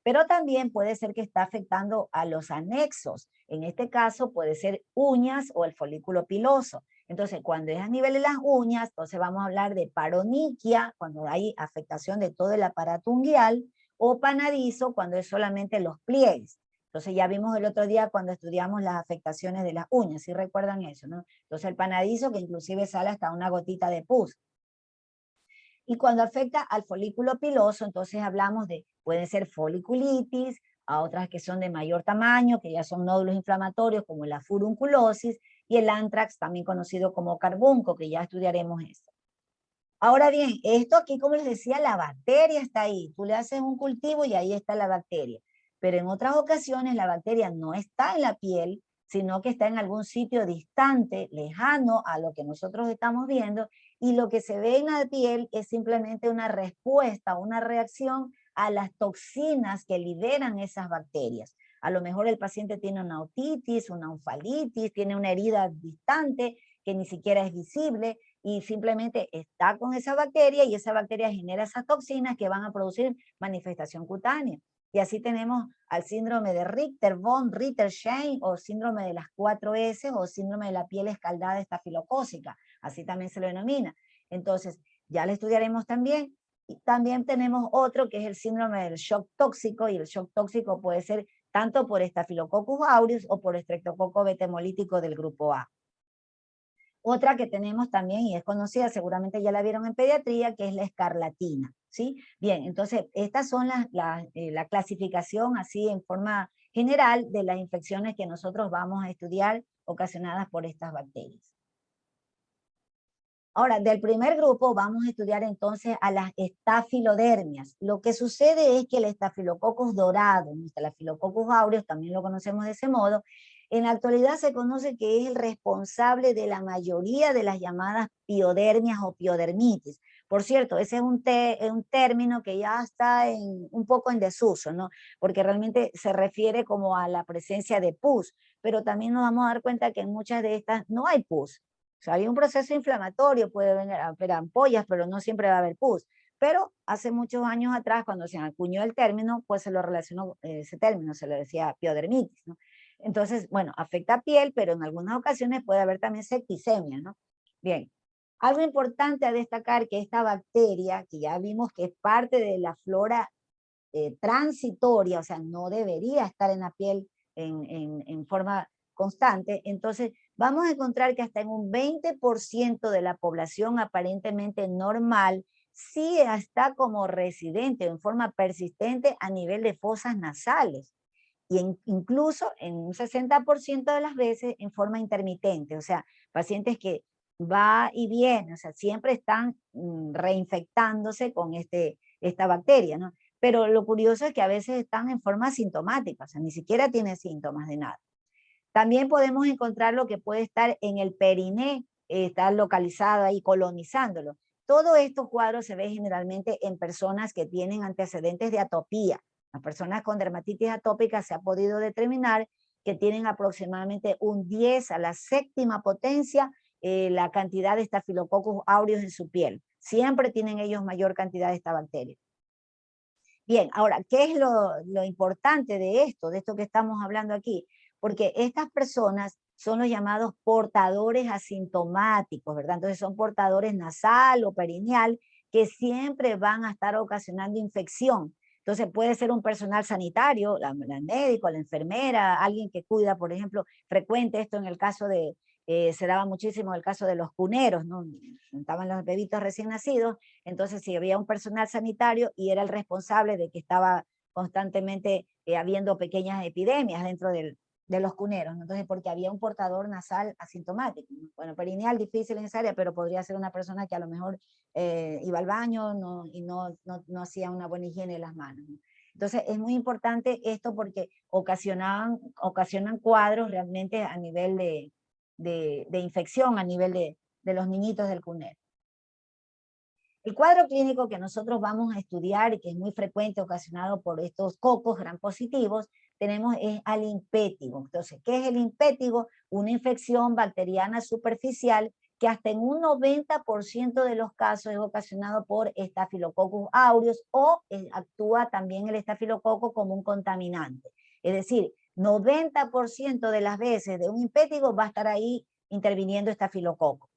A: Pero también puede ser que está afectando a los anexos. En este caso puede ser uñas o el folículo piloso. Entonces, cuando es a nivel de las uñas, entonces vamos a hablar de paroniquia, cuando hay afectación de todo el aparato unguial, o panadizo, cuando es solamente los pliegues. Entonces ya vimos el otro día cuando estudiamos las afectaciones de las uñas, ¿sí recuerdan eso, no? Entonces el panadizo que inclusive sale hasta una gotita de pus. Y cuando afecta al folículo piloso, entonces hablamos de, puede ser foliculitis, a otras que son de mayor tamaño, que ya son nódulos inflamatorios como la furunculosis, y el anthrax, también conocido como carbunco, que ya estudiaremos esto. Ahora bien, esto aquí, como les decía, la bacteria está ahí. Tú le haces un cultivo y ahí está la bacteria. Pero en otras ocasiones la bacteria no está en la piel, sino que está en algún sitio distante, lejano a lo que nosotros estamos viendo, y lo que se ve en la piel es simplemente una respuesta, una reacción a las toxinas que liberan esas bacterias. A lo mejor el paciente tiene una otitis, una onfalitis, tiene una herida distante que ni siquiera es visible, y simplemente está con esa bacteria y esa bacteria genera esas toxinas que van a producir manifestación cutánea. Y así tenemos al síndrome de Richter, von Ritter-Shane, o síndrome de las 4S, o síndrome de la piel escaldada estafilocócica, así también se lo denomina. Entonces, ya lo estudiaremos también. Y también tenemos otro que es el síndrome del shock tóxico, y el shock tóxico puede ser tanto por Staphylococcus aureus o por estreptococo betemolítico del grupo A. Otra que tenemos también, y es conocida, seguramente ya la vieron en pediatría, que es la escarlatina, ¿sí? Bien, entonces, estas son la clasificación así en forma general de las infecciones que nosotros vamos a estudiar ocasionadas por estas bacterias. Ahora, del primer grupo vamos a estudiar entonces a las estafilodermias. Lo que sucede es que el Staphylococcus dorado, el Staphylococcus aureus, también lo conocemos de ese modo, en la actualidad se conoce que es el responsable de la mayoría de las llamadas piodermias o piodermitis. Por cierto, ese es un término que ya está un poco en desuso, ¿no? Porque realmente se refiere como a la presencia de pus, pero también nos vamos a dar cuenta que en muchas de estas no hay pus. O sea, hay un proceso inflamatorio, puede haber ampollas, pero no siempre va a haber pus. Pero hace muchos años atrás, cuando se acuñó el término, pues se lo relacionó, ese término se le decía piodermitis, ¿no? Entonces, bueno, afecta piel, pero en algunas ocasiones puede haber también septicemia, ¿no? Bien, algo importante a destacar que esta bacteria, que ya vimos que es parte de la flora transitoria, o sea, no debería estar en la piel en forma constante, entonces vamos a encontrar que hasta en un 20% de la población aparentemente normal sí está como residente en forma persistente a nivel de fosas nasales y incluso en un 60% de las veces en forma intermitente, o sea, pacientes que va y viene, o sea, siempre están reinfectándose con esta bacteria, ¿no? Pero lo curioso es que a veces están en forma asintomática, o sea, ni siquiera tienen síntomas de nada. También podemos encontrar lo que puede estar en el periné, estar localizado ahí, colonizándolo. Todos estos cuadros se ven generalmente en personas que tienen antecedentes de atopía. Las personas con dermatitis atópica se ha podido determinar que tienen aproximadamente un 10 a la séptima potencia la cantidad de Staphylococcus aureus en su piel. Siempre tienen ellos mayor cantidad de esta bacteria. Bien, ahora, ¿qué es lo importante de esto que estamos hablando aquí? Porque estas personas son los llamados portadores asintomáticos, ¿verdad? Entonces son portadores nasal o perineal que siempre van a estar ocasionando infección. Entonces puede ser un personal sanitario, el médico, la enfermera, alguien que cuida, por ejemplo, frecuente esto en el caso de, se daba muchísimo el caso de los cuneros, ¿no? Estaban los bebitos recién nacidos, entonces si había un personal sanitario y era el responsable de que estaba constantemente habiendo pequeñas epidemias dentro de los cuneros, ¿no? Entonces porque había un portador nasal asintomático, ¿no? Bueno, perineal difícil en esa área, pero podría ser una persona que a lo mejor iba al baño y no hacía una buena higiene de las manos, ¿no? Entonces es muy importante esto porque ocasionan cuadros realmente a nivel de infección, a nivel de los niñitos del cunero. El cuadro clínico que nosotros vamos a estudiar y que es muy frecuente ocasionado por estos cocos gram positivos, tenemos es al impétigo. Entonces, ¿qué es el impétigo? Una infección bacteriana superficial que hasta en un 90% de los casos es ocasionado por Staphylococcus aureus o actúa también el estafilococo como un contaminante. Es decir, 90% de las veces de un impétigo va a estar ahí interviniendo estafilococo.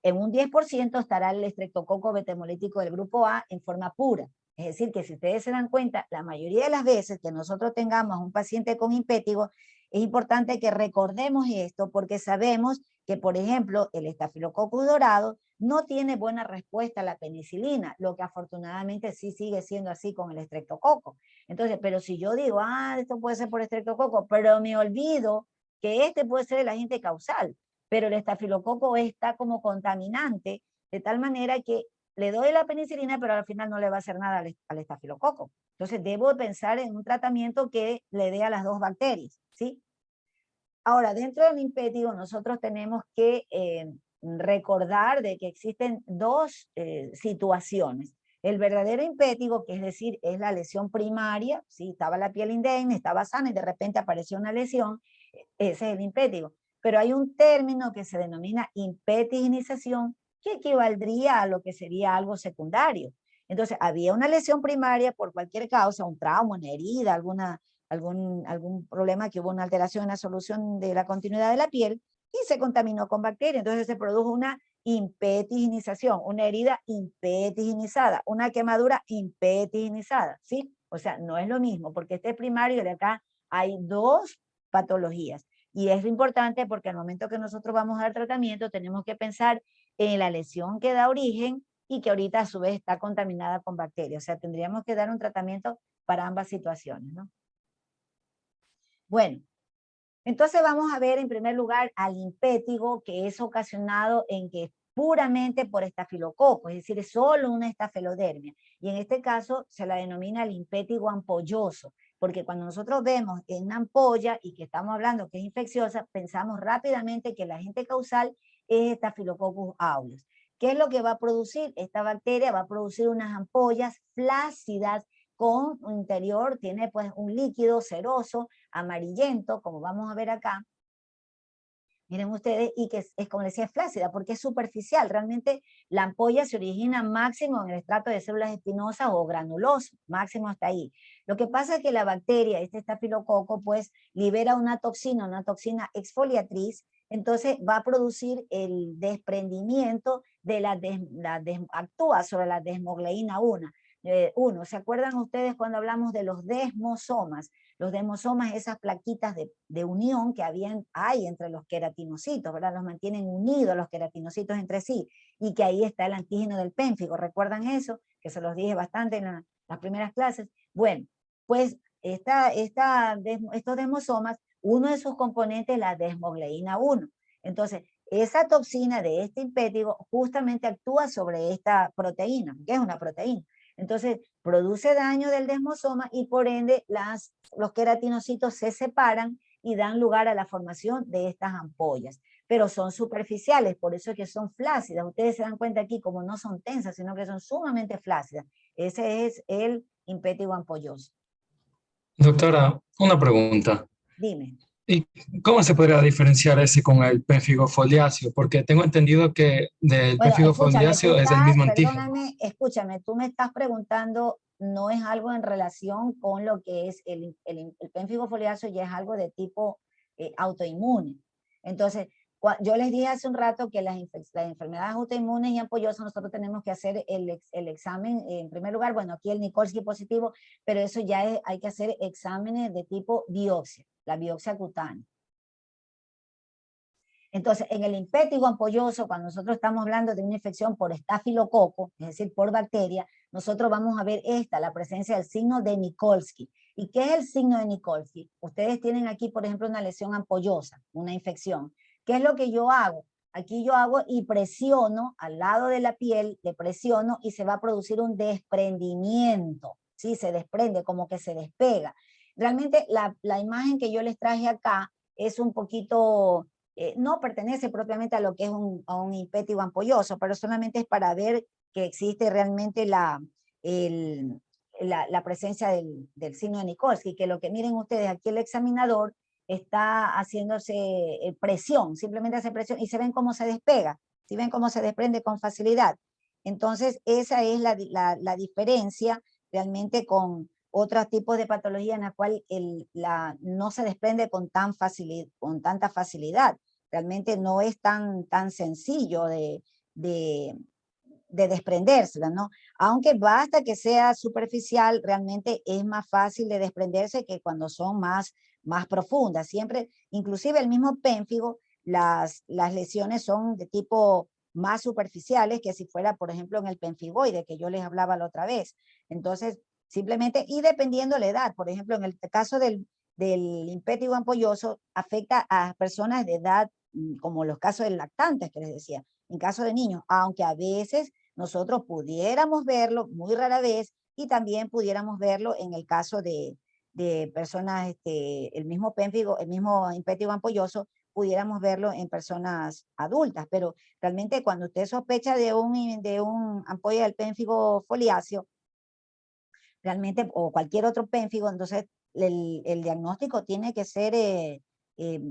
A: En un 10% estará el estreptococo betamolítico del grupo A en forma pura. Es decir, que si ustedes se dan cuenta, la mayoría de las veces que nosotros tengamos a un paciente con impétigo, es importante que recordemos esto porque sabemos que, por ejemplo, el estafilococcus dorado no tiene buena respuesta a la penicilina, lo que afortunadamente sí sigue siendo así con el estreptococo. Entonces, pero si yo digo, esto puede ser por estreptococo, pero me olvido que este puede ser el agente causal, pero el estafilococo está como contaminante, de tal manera que le doy la penicilina, pero al final no le va a hacer nada al estafilococo. Entonces debo pensar en un tratamiento que le dé a las dos bacterias, ¿sí? Ahora, dentro del impétigo nosotros tenemos que recordar de que existen dos situaciones. El verdadero impétigo, que es decir, es la lesión primaria, ¿sí? Estaba la piel indemne, estaba sana y de repente apareció una lesión, ese es el impétigo. Pero hay un término que se denomina impetiginización, que equivaldría a lo que sería algo secundario. Entonces, había una lesión primaria por cualquier causa, un trauma, una herida, algún problema que hubo una alteración en la solución de la continuidad de la piel y se contaminó con bacterias. Entonces se produjo una impetiginización, una herida impetiginizada, una quemadura impetiginizada, ¿sí? O sea, no es lo mismo, porque este es primario y de acá hay dos patologías. Y es importante porque al momento que nosotros vamos a dar tratamiento tenemos que pensar en la lesión que da origen y que ahorita a su vez está contaminada con bacterias. O sea, tendríamos que dar un tratamiento para ambas situaciones, ¿no? Bueno, entonces vamos a ver en primer lugar al impétigo, que es ocasionado en que puramente por estafilococo, es decir, es solo una estafilodermia. Y en este caso se la denomina limpétigo ampolloso, porque cuando nosotros vemos en una ampolla y que estamos hablando que es infecciosa, pensamos rápidamente que el agente causal es Staphylococcus aureus. ¿Qué es lo que va a producir? Esta bacteria va a producir unas ampollas flácidas con un interior, tiene pues un líquido ceroso, amarillento, como vamos a ver acá. Miren ustedes, y que es como les decía, es flácida, porque es superficial. Realmente la ampolla se origina máximo en el estrato de células espinosas o granuloso, máximo hasta ahí. Lo que pasa es que la bacteria, este estafilococo, pues libera una toxina exfoliatriz, entonces va a producir el desprendimiento de actúa sobre la desmogleína 1. ¿Se acuerdan ustedes cuando hablamos de los desmosomas? Los desmosomas, esas plaquitas de unión que hay entre los queratinocitos, ¿verdad? Los mantienen unidos los queratinocitos entre sí, y que ahí está el antígeno del pénfigo. ¿Recuerdan eso? Que se los dije bastante en las primeras clases. Bueno, pues estos desmosomas, uno de sus componentes es la desmogleína 1. Entonces, esa toxina de este impétigo justamente actúa sobre esta proteína, que es una proteína. Entonces, produce daño del desmosoma y por ende los queratinocitos se separan y dan lugar a la formación de estas ampollas. Pero son superficiales, por eso es que son flácidas. Ustedes se dan cuenta aquí como no son tensas, sino que son sumamente flácidas. Ese es el impétigo ampolloso.
D: Doctora, una pregunta.
A: Dime.
D: ¿Y cómo se podría diferenciar ese con el pénfigo foliáceo? Porque tengo entendido que del
A: Bueno,
D: pénfigo
A: escúchame,
D: foliáceo es el mismo antígeno.
A: perdóname, escúchame, tú me estás preguntando, no es algo en relación con lo que es el pénfigo foliáceo, ya es algo de tipo autoinmune. Entonces, yo les dije hace un rato que las enfermedades autoinmunes y ampollosas nosotros tenemos que hacer el examen, en primer lugar, bueno, aquí el Nikolsky positivo, pero eso ya hay que hacer exámenes de tipo biopsia, la biopsia cutánea. Entonces, en el impétigo ampolloso, cuando nosotros estamos hablando de una infección por estafilococo, es decir, por bacteria, nosotros vamos a ver la presencia del signo de Nikolsky. ¿Y qué es el signo de Nikolsky? Ustedes tienen aquí, por ejemplo, una lesión ampollosa, una infección. ¿Qué es lo que yo hago? Aquí yo hago y presiono al lado de la piel, le presiono y se va a producir un desprendimiento. Sí, se desprende, como que se despega. Realmente la imagen que yo les traje acá es un poquito... no pertenece propiamente a lo que es a un impétigo ampolloso, pero solamente es para ver que existe realmente la presencia del signo de Nikolsky, que lo que miren ustedes, aquí el examinador está haciéndose presión, simplemente hace presión y se ven cómo se despega, ¿sí ven cómo se desprende con facilidad? Entonces, esa es la diferencia realmente con otros tipos de patología en la cual no se desprende con tanta facilidad. Realmente no es tan sencillo de desprendérsela, ¿no? Aunque basta que sea superficial, realmente es más fácil de desprenderse que cuando son más profundas. Siempre, inclusive el mismo pénfigo, las lesiones son de tipo más superficiales que si fuera, por ejemplo, en el penfigoide, que yo les hablaba la otra vez. Entonces, simplemente, y dependiendo la edad, por ejemplo, en el caso del impétigo ampolloso, afecta a personas de edad, como los casos de lactantes que les decía, en caso de niños, aunque a veces nosotros pudiéramos verlo, muy rara vez, y también pudiéramos verlo en el caso de personas, el mismo pénfigo, el mismo impétigo ampolloso, pudiéramos verlo en personas adultas, pero realmente cuando usted sospecha de un ampolla del pénfigo foliáceo, realmente, o cualquier otro pénfigo, entonces el diagnóstico tiene que ser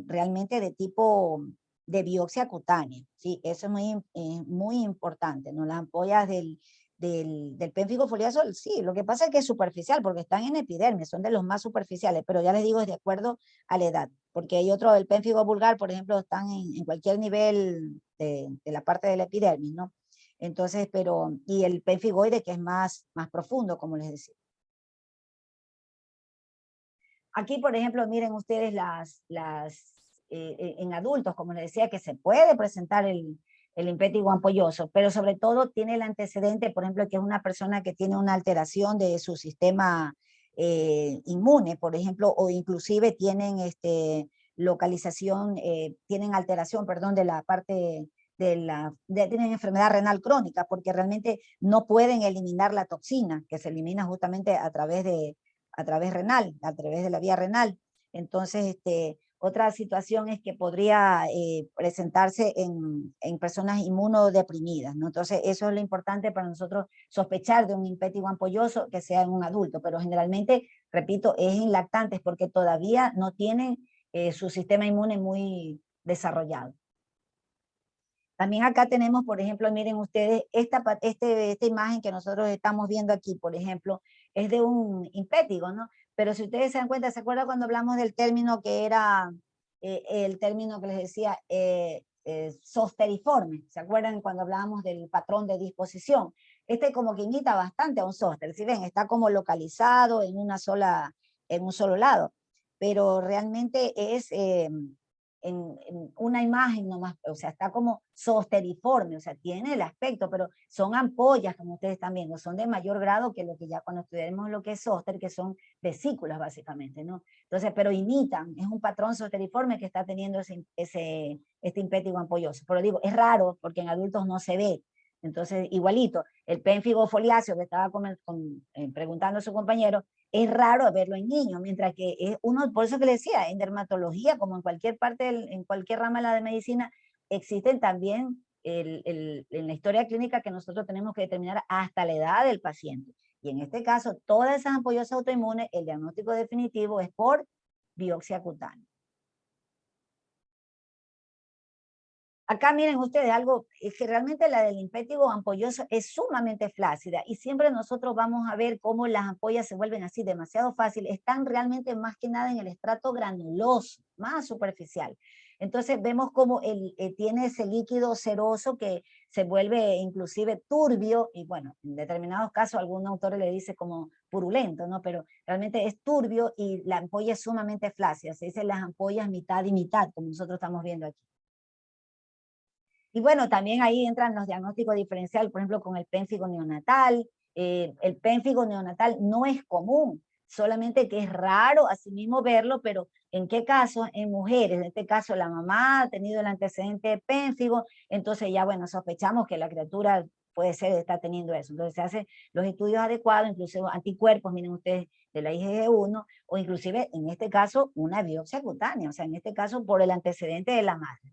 A: realmente de tipo de biopsia cutánea, ¿sí? Eso es muy importante, ¿no? Las ampollas del pénfigo foliáceo, sí, lo que pasa es que es superficial, porque están en epidermis, son de los más superficiales, pero ya les digo, es de acuerdo a la edad, porque hay otro, el pénfigo vulgar, por ejemplo, están en cualquier nivel de la parte del epidermis, ¿no? Entonces, y el pénfigoide que es más profundo, como les decía. Aquí, por ejemplo, miren ustedes en adultos, como les decía, que se puede presentar el impétigo ampolloso, pero sobre todo tiene el antecedente, por ejemplo, que es una persona que tiene una alteración de su sistema inmune, por ejemplo, o inclusive tienen tienen alteración, perdón, de la parte tienen enfermedad renal crónica, porque realmente no pueden eliminar la toxina, que se elimina justamente a través renal, a través de la vía renal. Entonces, otra situación es que podría presentarse en personas inmunodeprimidas, ¿no? Entonces, eso es lo importante para nosotros sospechar de un impétigo ampolloso que sea en un adulto, pero generalmente, repito, es en lactantes porque todavía no tienen su sistema inmune muy desarrollado. También acá tenemos, por ejemplo, miren ustedes, esta imagen que nosotros estamos viendo aquí, por ejemplo, es de un impétigo, ¿no? Pero si ustedes se dan cuenta, ¿se acuerdan cuando hablamos del término que era, el término que les decía, zosteriforme? ¿Se acuerdan cuando hablábamos del patrón de disposición? Como que imita bastante a un zóster, ¿sí ven? Está como localizado en un solo lado, pero realmente es en una imagen nomás, o sea, está como zosteriforme, o sea, tiene el aspecto, pero son ampollas, como ustedes están viendo, son de mayor grado que lo que ya cuando estudiaremos lo que es zóster, que son vesículas básicamente, ¿no? Entonces, pero imitan, es un patrón zosteriforme que está teniendo este impétigo ampolloso, pero digo, es raro porque en adultos no se ve. Entonces, igualito, el pénfigo foliáceo que estaba preguntando a su compañero, es raro verlo en niños, mientras que es uno, por eso que le decía, en dermatología, como en cualquier parte, en cualquier rama de la medicina, existen también en la historia clínica que nosotros tenemos que determinar hasta la edad del paciente. Y en este caso, todas esas ampollosas autoinmunes, el diagnóstico definitivo es por biopsia cutánea. Acá miren ustedes algo, es que realmente la del impétigo ampolloso es sumamente flácida y siempre nosotros vamos a ver cómo las ampollas se vuelven así demasiado fácil, están realmente más que nada en el estrato granuloso, más superficial. Entonces vemos cómo tiene ese líquido ceroso que se vuelve inclusive turbio y bueno, en determinados casos algún autor le dice como purulento, ¿no? Pero realmente es turbio y la ampolla es sumamente flácida, se dice las ampollas mitad y mitad, como nosotros estamos viendo aquí. Y bueno, también ahí entran los diagnósticos diferenciales, por ejemplo, con el pénfigo neonatal. El pénfigo neonatal no es común, solamente que es raro asimismo verlo, pero ¿en qué caso? En mujeres, en este caso la mamá ha tenido el antecedente de pénfigo, entonces ya bueno, sospechamos que la criatura puede ser, está teniendo eso. Entonces se hacen los estudios adecuados, inclusive anticuerpos, miren ustedes, de la IgG1, o inclusive en este caso una biopsia cutánea, o sea, en este caso por el antecedente de la madre.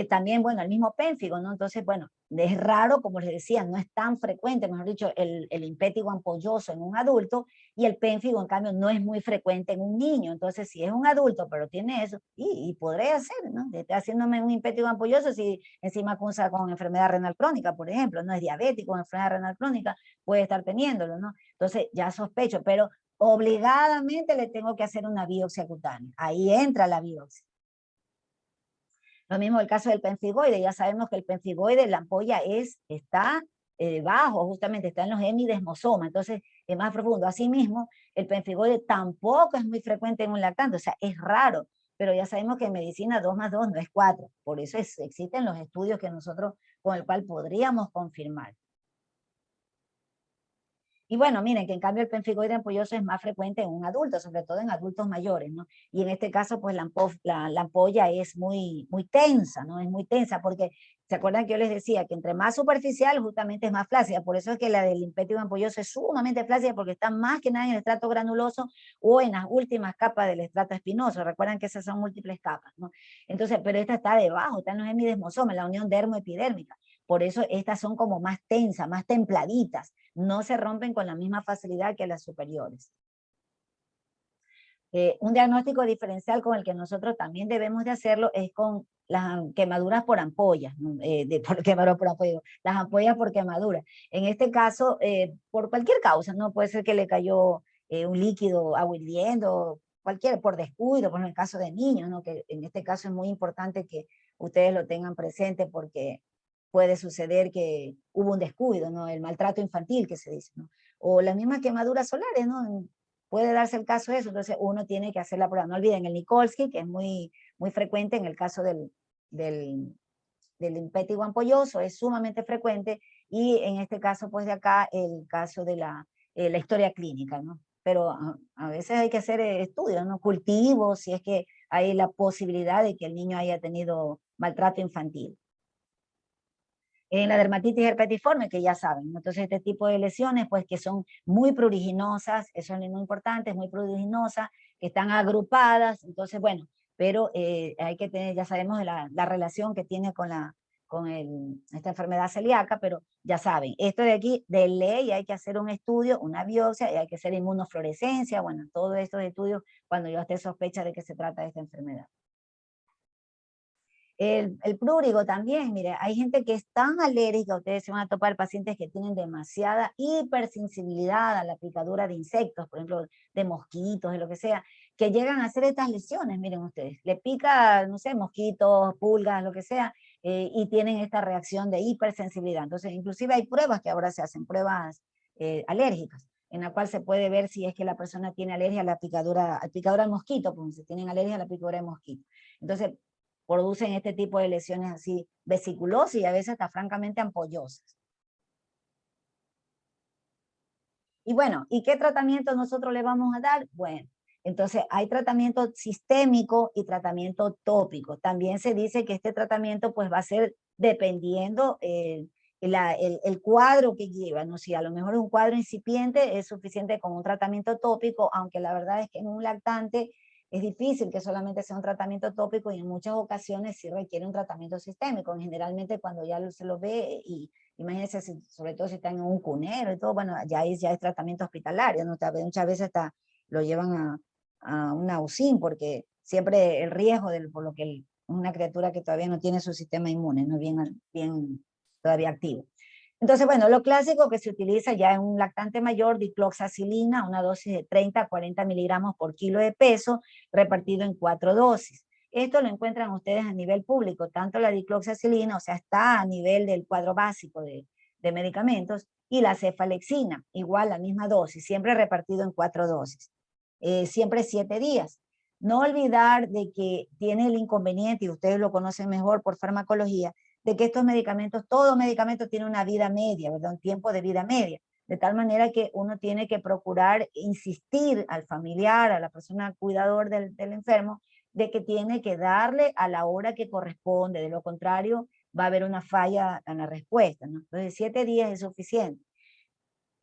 A: También, bueno, el mismo pénfigo, ¿no? Entonces, bueno, es raro, como les decía, no es tan frecuente, mejor dicho, el impétigo ampolloso en un adulto y el pénfigo, en cambio, no es muy frecuente en un niño. Entonces, si es un adulto, pero tiene eso, y podría ser, ¿no? Está haciéndome un impétigo ampolloso si encima cursa con enfermedad renal crónica, por ejemplo, no es diabético, con enfermedad renal crónica, puede estar teniéndolo, ¿no? Entonces, ya sospecho, pero obligadamente le tengo que hacer una biopsia cutánea. Ahí entra la biopsia. Lo mismo el caso del penfigoide, ya sabemos que el penfigoide, la ampolla está bajo, justamente está en los hemidesmosomas, entonces es más profundo. Asimismo, el penfigoide tampoco es muy frecuente en un lactante, o sea, es raro, pero ya sabemos que en medicina 2 más 2 no es 4, por eso existen los estudios que nosotros, con el cual podríamos confirmar. Y bueno, miren que en cambio el penfigoide ampolloso es más frecuente en un adulto, sobre todo en adultos mayores, ¿no? Y en este caso, pues la ampolla es muy tensa, ¿no? Es muy tensa porque, ¿se acuerdan que yo les decía que entre más superficial justamente es más flácida? Por eso es que la del impétigo ampolloso es sumamente flácida porque está más que nada en el estrato granuloso o en las últimas capas del estrato espinoso. Recuerdan que esas son múltiples capas, ¿no? Entonces, pero esta está debajo, está en los hemidesmosomas, la unión dermoepidérmica. Por eso estas son como más tensas, más templaditas, no se rompen con la misma facilidad que las superiores. Un diagnóstico diferencial con el que nosotros también debemos de hacerlo es con las quemaduras por ampollas, las ampollas por quemaduras. En este caso, por cualquier causa, ¿no? Puede ser que le cayó un líquido agua hirviendo, por descuido, por el caso de niños, ¿no? Que en este caso es muy importante que ustedes lo tengan presente porque puede suceder que hubo un descuido, ¿no? El maltrato infantil que se dice, ¿no? O las mismas quemaduras solares, ¿no? Puede darse el caso de eso, entonces uno tiene que hacer la prueba. No olviden el Nikolsky, que es muy frecuente en el caso del impétigo ampolloso, es sumamente frecuente, y en este caso, pues de acá, el caso de la historia clínica, ¿no? Pero a veces hay que hacer estudios, ¿no? Cultivos, si es que hay la posibilidad de que el niño haya tenido maltrato infantil. En la dermatitis herpetiforme, que ya saben, ¿no? Entonces este tipo de lesiones, pues que son muy pruriginosas, eso es muy importante, es muy pruriginosa, que están agrupadas, entonces bueno, pero hay que tener, ya sabemos la relación que tiene con esta enfermedad celíaca, pero ya saben, esto de aquí, de ley hay que hacer un estudio, una biopsia, y hay que hacer inmunofluorescencia, bueno, todos estos estudios cuando yo esté sospecha de que se trata de esta enfermedad. El prurigo también, mire, hay gente que es tan alérgica, ustedes se van a topar pacientes que tienen demasiada hipersensibilidad a la picadura de insectos, por ejemplo, de mosquitos, de lo que sea, que llegan a hacer estas lesiones, miren ustedes, le pica, no sé, mosquitos, pulgas, lo que sea, y tienen esta reacción de hipersensibilidad. Entonces, inclusive hay pruebas que ahora se hacen, pruebas alérgicas, en la cual se puede ver si es que la persona tiene alergia a la picadura al mosquito, pues si tienen alergia a la picadura de mosquito. Entonces, producen este tipo de lesiones así vesiculosas y a veces hasta francamente ampollosas. Y bueno, ¿y qué tratamiento nosotros le vamos a dar? Bueno, entonces hay tratamiento sistémico y tratamiento tópico. También se dice que este tratamiento pues va a ser dependiendo el cuadro que lleva, ¿no? Si a lo mejor es un cuadro incipiente, es suficiente con un tratamiento tópico, aunque la verdad es que en un lactante es difícil que solamente sea un tratamiento tópico y en muchas ocasiones sí requiere un tratamiento sistémico. Generalmente cuando ya se lo ve, y imagínense, sobre todo si están en un cunero y todo, bueno, ya es tratamiento hospitalario, ¿no? Muchas veces hasta lo llevan a una UCIN porque siempre el riesgo, por lo que una criatura que todavía no tiene su sistema inmune, no bien todavía activo. Entonces, bueno, lo clásico que se utiliza ya en un lactante mayor, dicloxacilina, una dosis de 30 a 40 miligramos por kilo de peso, repartido en 4 dosis. Esto lo encuentran ustedes a nivel público, tanto la dicloxacilina, o sea, está a nivel del cuadro básico de medicamentos, y la cefalexina, igual la misma dosis, siempre repartido en 4 dosis. Siempre 7 días. No olvidar de que tiene el inconveniente, y ustedes lo conocen mejor por farmacología, de que estos medicamentos, todo medicamento tiene una vida media, ¿verdad? Un tiempo de vida media, de tal manera que uno tiene que procurar insistir al familiar, a la persona cuidador del enfermo, de que tiene que darle a la hora que corresponde, de lo contrario va a haber una falla en la respuesta, ¿no? Entonces 7 días es suficiente.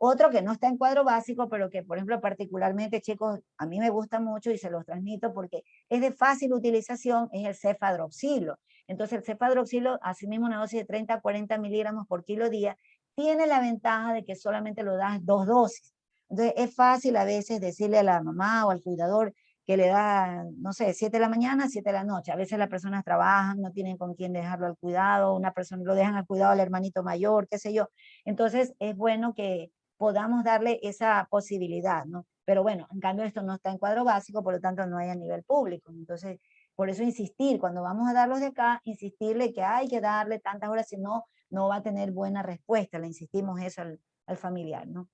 A: Otro que no está en cuadro básico, pero que, por ejemplo, particularmente, chicos, a mí me gusta mucho y se los transmito porque es de fácil utilización, es el cefadroxilo. Entonces, el cefadroxilo, asimismo una dosis de 30 a 40 miligramos por kilo día, tiene la ventaja de que solamente lo das 2 dosis. Entonces, es fácil a veces decirle a la mamá o al cuidador que le da, no sé, 7 de la mañana, 7 de la noche. A veces las personas trabajan, no tienen con quién dejarlo al cuidado, una persona lo dejan al cuidado al hermanito mayor, qué sé yo. Entonces, es bueno que podamos darle esa posibilidad, ¿no? Pero bueno, en cambio esto no está en cuadro básico, por lo tanto no hay a nivel público. Entonces, por eso insistir, cuando vamos a darlos de acá, insistirle que hay que darle tantas horas, si no, no va a tener buena respuesta. Le insistimos eso al familiar, ¿no?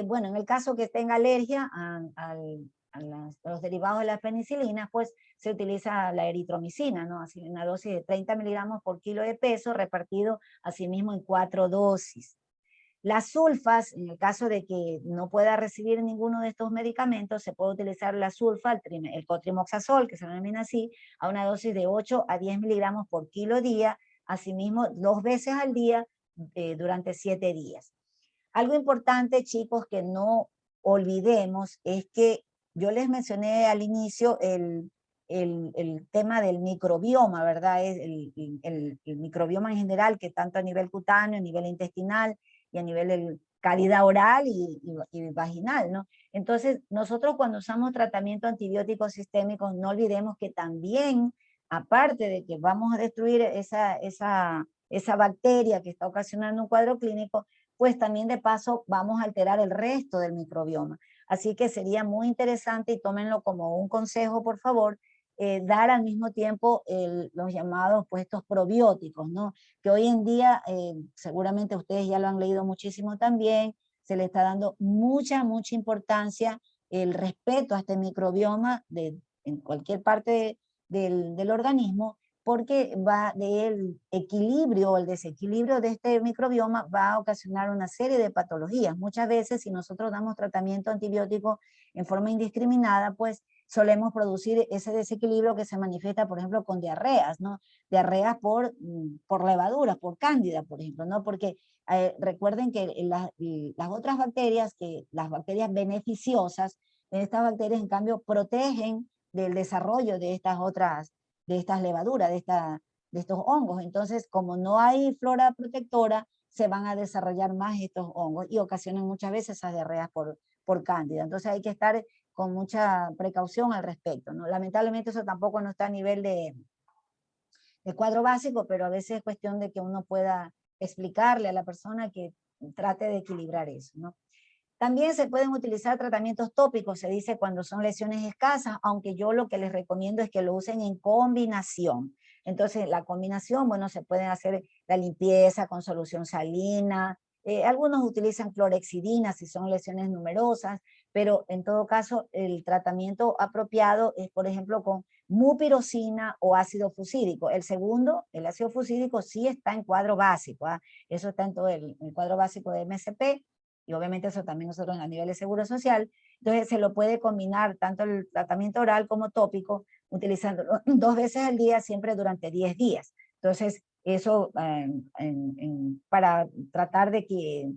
A: Bueno, en el caso que tenga alergia a los derivados de la penicilina, pues se utiliza la eritromicina, ¿no? Así, una dosis de 30 miligramos por kilo de peso, repartido asimismo en 4 dosis. Las sulfas, en el caso de que no pueda recibir ninguno de estos medicamentos, se puede utilizar la sulfa, el cotrimoxazol, que se denomina así, a una dosis de 8 a 10 miligramos por kilo día, asimismo 2 veces al día durante 7 días. Algo importante, chicos, que no olvidemos es que yo les mencioné al inicio el tema del microbioma, ¿verdad? Es el microbioma en general, que tanto a nivel cutáneo, a nivel intestinal y a nivel de calidad oral y vaginal, ¿no? Entonces, nosotros cuando usamos tratamiento antibiótico sistémico, no olvidemos que también, aparte de que vamos a destruir esa bacteria que está ocasionando un cuadro clínico, pues también de paso vamos a alterar el resto del microbioma. Así que sería muy interesante, y tómenlo como un consejo, por favor, dar al mismo tiempo los llamados pues estos probióticos, ¿no? Que hoy en día, seguramente ustedes ya lo han leído muchísimo también, se le está dando mucha importancia el respeto a este microbioma en cualquier parte del organismo, porque va del equilibrio o el desequilibrio de este microbioma va a ocasionar una serie de patologías. Muchas veces si nosotros damos tratamiento antibiótico en forma indiscriminada, pues solemos producir ese desequilibrio que se manifiesta, por ejemplo, con diarreas, ¿no? Diarreas por levaduras, por cándida, por ejemplo, ¿no? Porque recuerden que las otras bacterias, las bacterias beneficiosas, estas bacterias en cambio protegen del desarrollo de estas levaduras, de estos hongos. Entonces, como no hay flora protectora, se van a desarrollar más estos hongos y ocasionan muchas veces esas diarreas por cándida. Entonces hay que estar con mucha precaución al respecto, ¿no? Lamentablemente eso tampoco no está a nivel de cuadro básico, pero a veces es cuestión de que uno pueda explicarle a la persona que trate de equilibrar eso, ¿no? También se pueden utilizar tratamientos tópicos, se dice cuando son lesiones escasas, aunque yo lo que les recomiendo es que lo usen en combinación. Entonces, la combinación, bueno, se puede hacer la limpieza con solución salina, algunos utilizan clorhexidina si son lesiones numerosas, pero en todo caso el tratamiento apropiado es, por ejemplo, con mupirocina o ácido fusídico. El segundo, el ácido fusídico, sí está en cuadro básico, ¿ah? Eso está en todo el cuadro básico de MSP, y obviamente eso también nosotros a nivel de seguro social. Entonces se lo puede combinar tanto el tratamiento oral como tópico, utilizándolo 2 veces al día, siempre durante 10 días. Entonces, eso para tratar de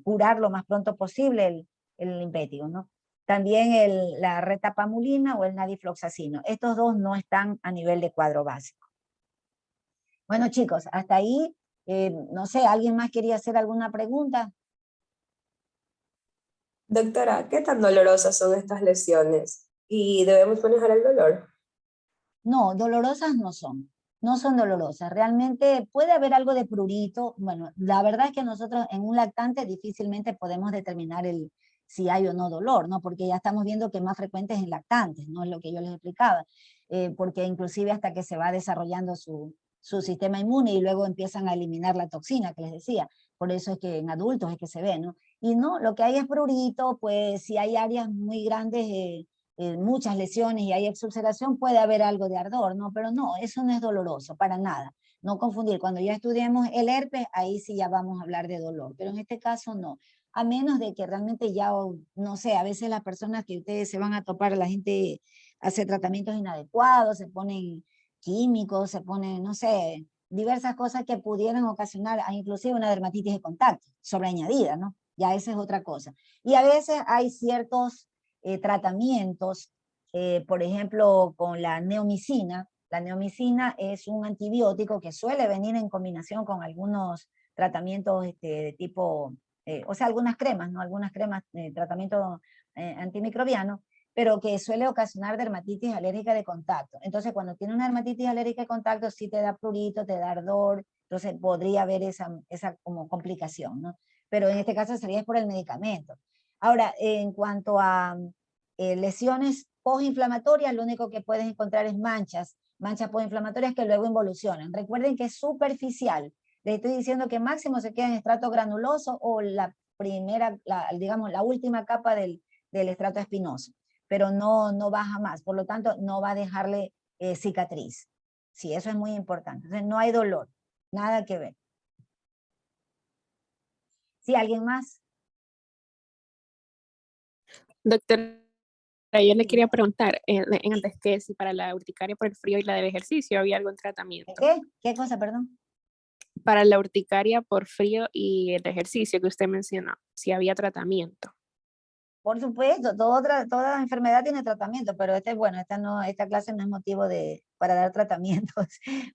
A: curar lo más pronto posible el impétigo, ¿no? También la retapamulina o el nadifloxacino. Estos dos no están a nivel de cuadro básico. Bueno, chicos, hasta ahí, no sé, ¿alguien más quería hacer alguna pregunta?
E: Doctora, ¿qué tan dolorosas son estas lesiones? ¿Y debemos manejar el dolor?
A: No, dolorosas no son dolorosas. Realmente puede haber algo de prurito. Bueno, la verdad es que nosotros en un lactante difícilmente podemos determinar si hay o no dolor, ¿no? Porque ya estamos viendo que es más frecuente es en lactantes, ¿no? Es lo que yo les explicaba. Porque inclusive hasta que se va desarrollando su sistema inmune y luego empiezan a eliminar la toxina que les decía. Por eso es que en adultos es que se ve, ¿no? Y no, lo que hay es prurito, pues si hay áreas muy grandes, muchas lesiones y hay exulceración, puede haber algo de ardor, ¿no? Pero no, eso no es doloroso, para nada. No confundir, cuando ya estudiemos el herpes, ahí sí ya vamos a hablar de dolor, pero en este caso no. A menos de que realmente ya, no sé, a veces las personas que ustedes se van a topar, la gente hace tratamientos inadecuados, se ponen químicos, se ponen, no sé, diversas cosas que pudieran ocasionar inclusive una dermatitis de contacto, sobreañadida, ¿no? Ya esa es otra cosa. Y a veces hay ciertos tratamientos, por ejemplo, con la neomicina. La neomicina es un antibiótico que suele venir en combinación con algunos tratamientos de tipo, o sea, algunas cremas, ¿no? Algunas cremas de tratamiento antimicrobiano, pero que suele ocasionar dermatitis alérgica de contacto. Entonces, cuando tiene una dermatitis alérgica de contacto, sí te da prurito, te da ardor, entonces podría haber esa como complicación, ¿no? Pero en este caso sería por el medicamento. Ahora, en cuanto a lesiones postinflamatorias, lo único que puedes encontrar es manchas postinflamatorias que luego involucionan. Recuerden que es superficial. Les estoy diciendo que máximo se queda en estrato granuloso o la primera, digamos, la última capa del estrato espinoso, pero no baja más. Por lo tanto, no va a dejarle cicatriz. Sí, eso es muy importante. Entonces, no hay dolor, nada que ver. ¿Sí, alguien más?
F: Doctora, yo le quería preguntar antes que si para la urticaria por el frío y la del ejercicio había algún tratamiento.
A: ¿Qué? ¿Qué cosa, perdón?
F: Para la urticaria por frío y el ejercicio que usted mencionó, si había tratamiento.
A: Por supuesto, toda enfermedad tiene tratamiento, pero bueno, esta clase no es motivo para dar tratamientos,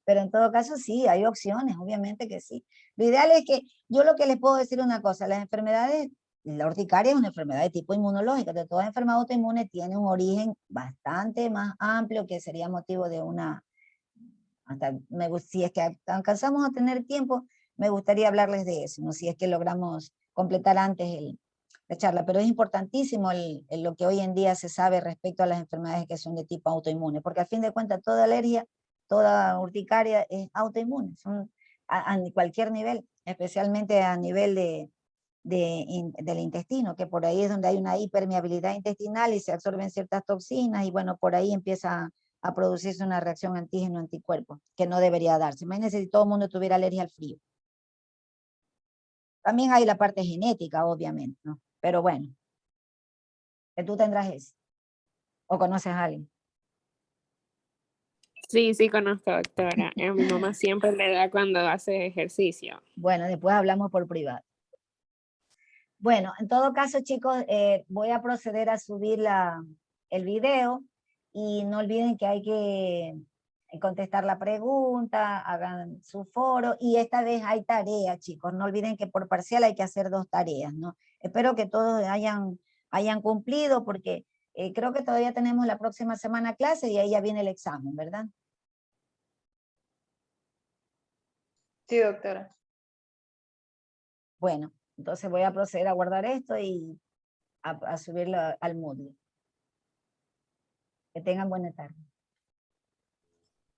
A: pero en todo caso sí, hay opciones, obviamente que sí. Lo ideal es que, yo lo que les puedo decir una cosa, las enfermedades, la urticaria es una enfermedad de tipo inmunológico, de toda enfermedad autoinmune tiene un origen bastante más amplio que sería motivo de si es que alcanzamos a tener tiempo, me gustaría hablarles de eso, ¿no? Si es que logramos completar antes la charla, pero es importantísimo lo que hoy en día se sabe respecto a las enfermedades que son de tipo autoinmune, porque al fin de cuentas toda alergia, toda urticaria es autoinmune, son a cualquier nivel, especialmente a nivel del intestino, que por ahí es donde hay una hipermeabilidad intestinal y se absorben ciertas toxinas y bueno, por ahí empieza a producirse una reacción antígeno-anticuerpo, que no debería darse. Imagínense si todo el mundo tuviera alergia al frío. También hay la parte genética, obviamente, ¿no? Pero bueno, que tú tendrás eso. ¿O conoces a alguien?
F: Sí, sí conozco, doctora. A mi mamá siempre le da cuando hace ejercicio.
A: Bueno, después hablamos por privado. Bueno, en todo caso, chicos, voy a proceder a subir el video y no olviden que hay que contestar la pregunta, hagan su foro y esta vez hay tarea, chicos. No olviden que por parcial hay que hacer 2 tareas, ¿no? Espero que todos hayan cumplido porque creo que todavía tenemos la próxima semana clase y ahí ya viene el examen, ¿verdad?
B: Sí, doctora.
A: Bueno, entonces voy a proceder a guardar esto y a subirlo al Moodle. Que tengan buena tarde.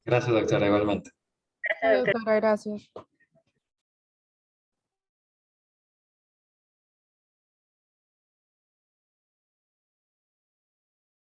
D: Gracias, doctora, igualmente.
G: Doctora, gracias.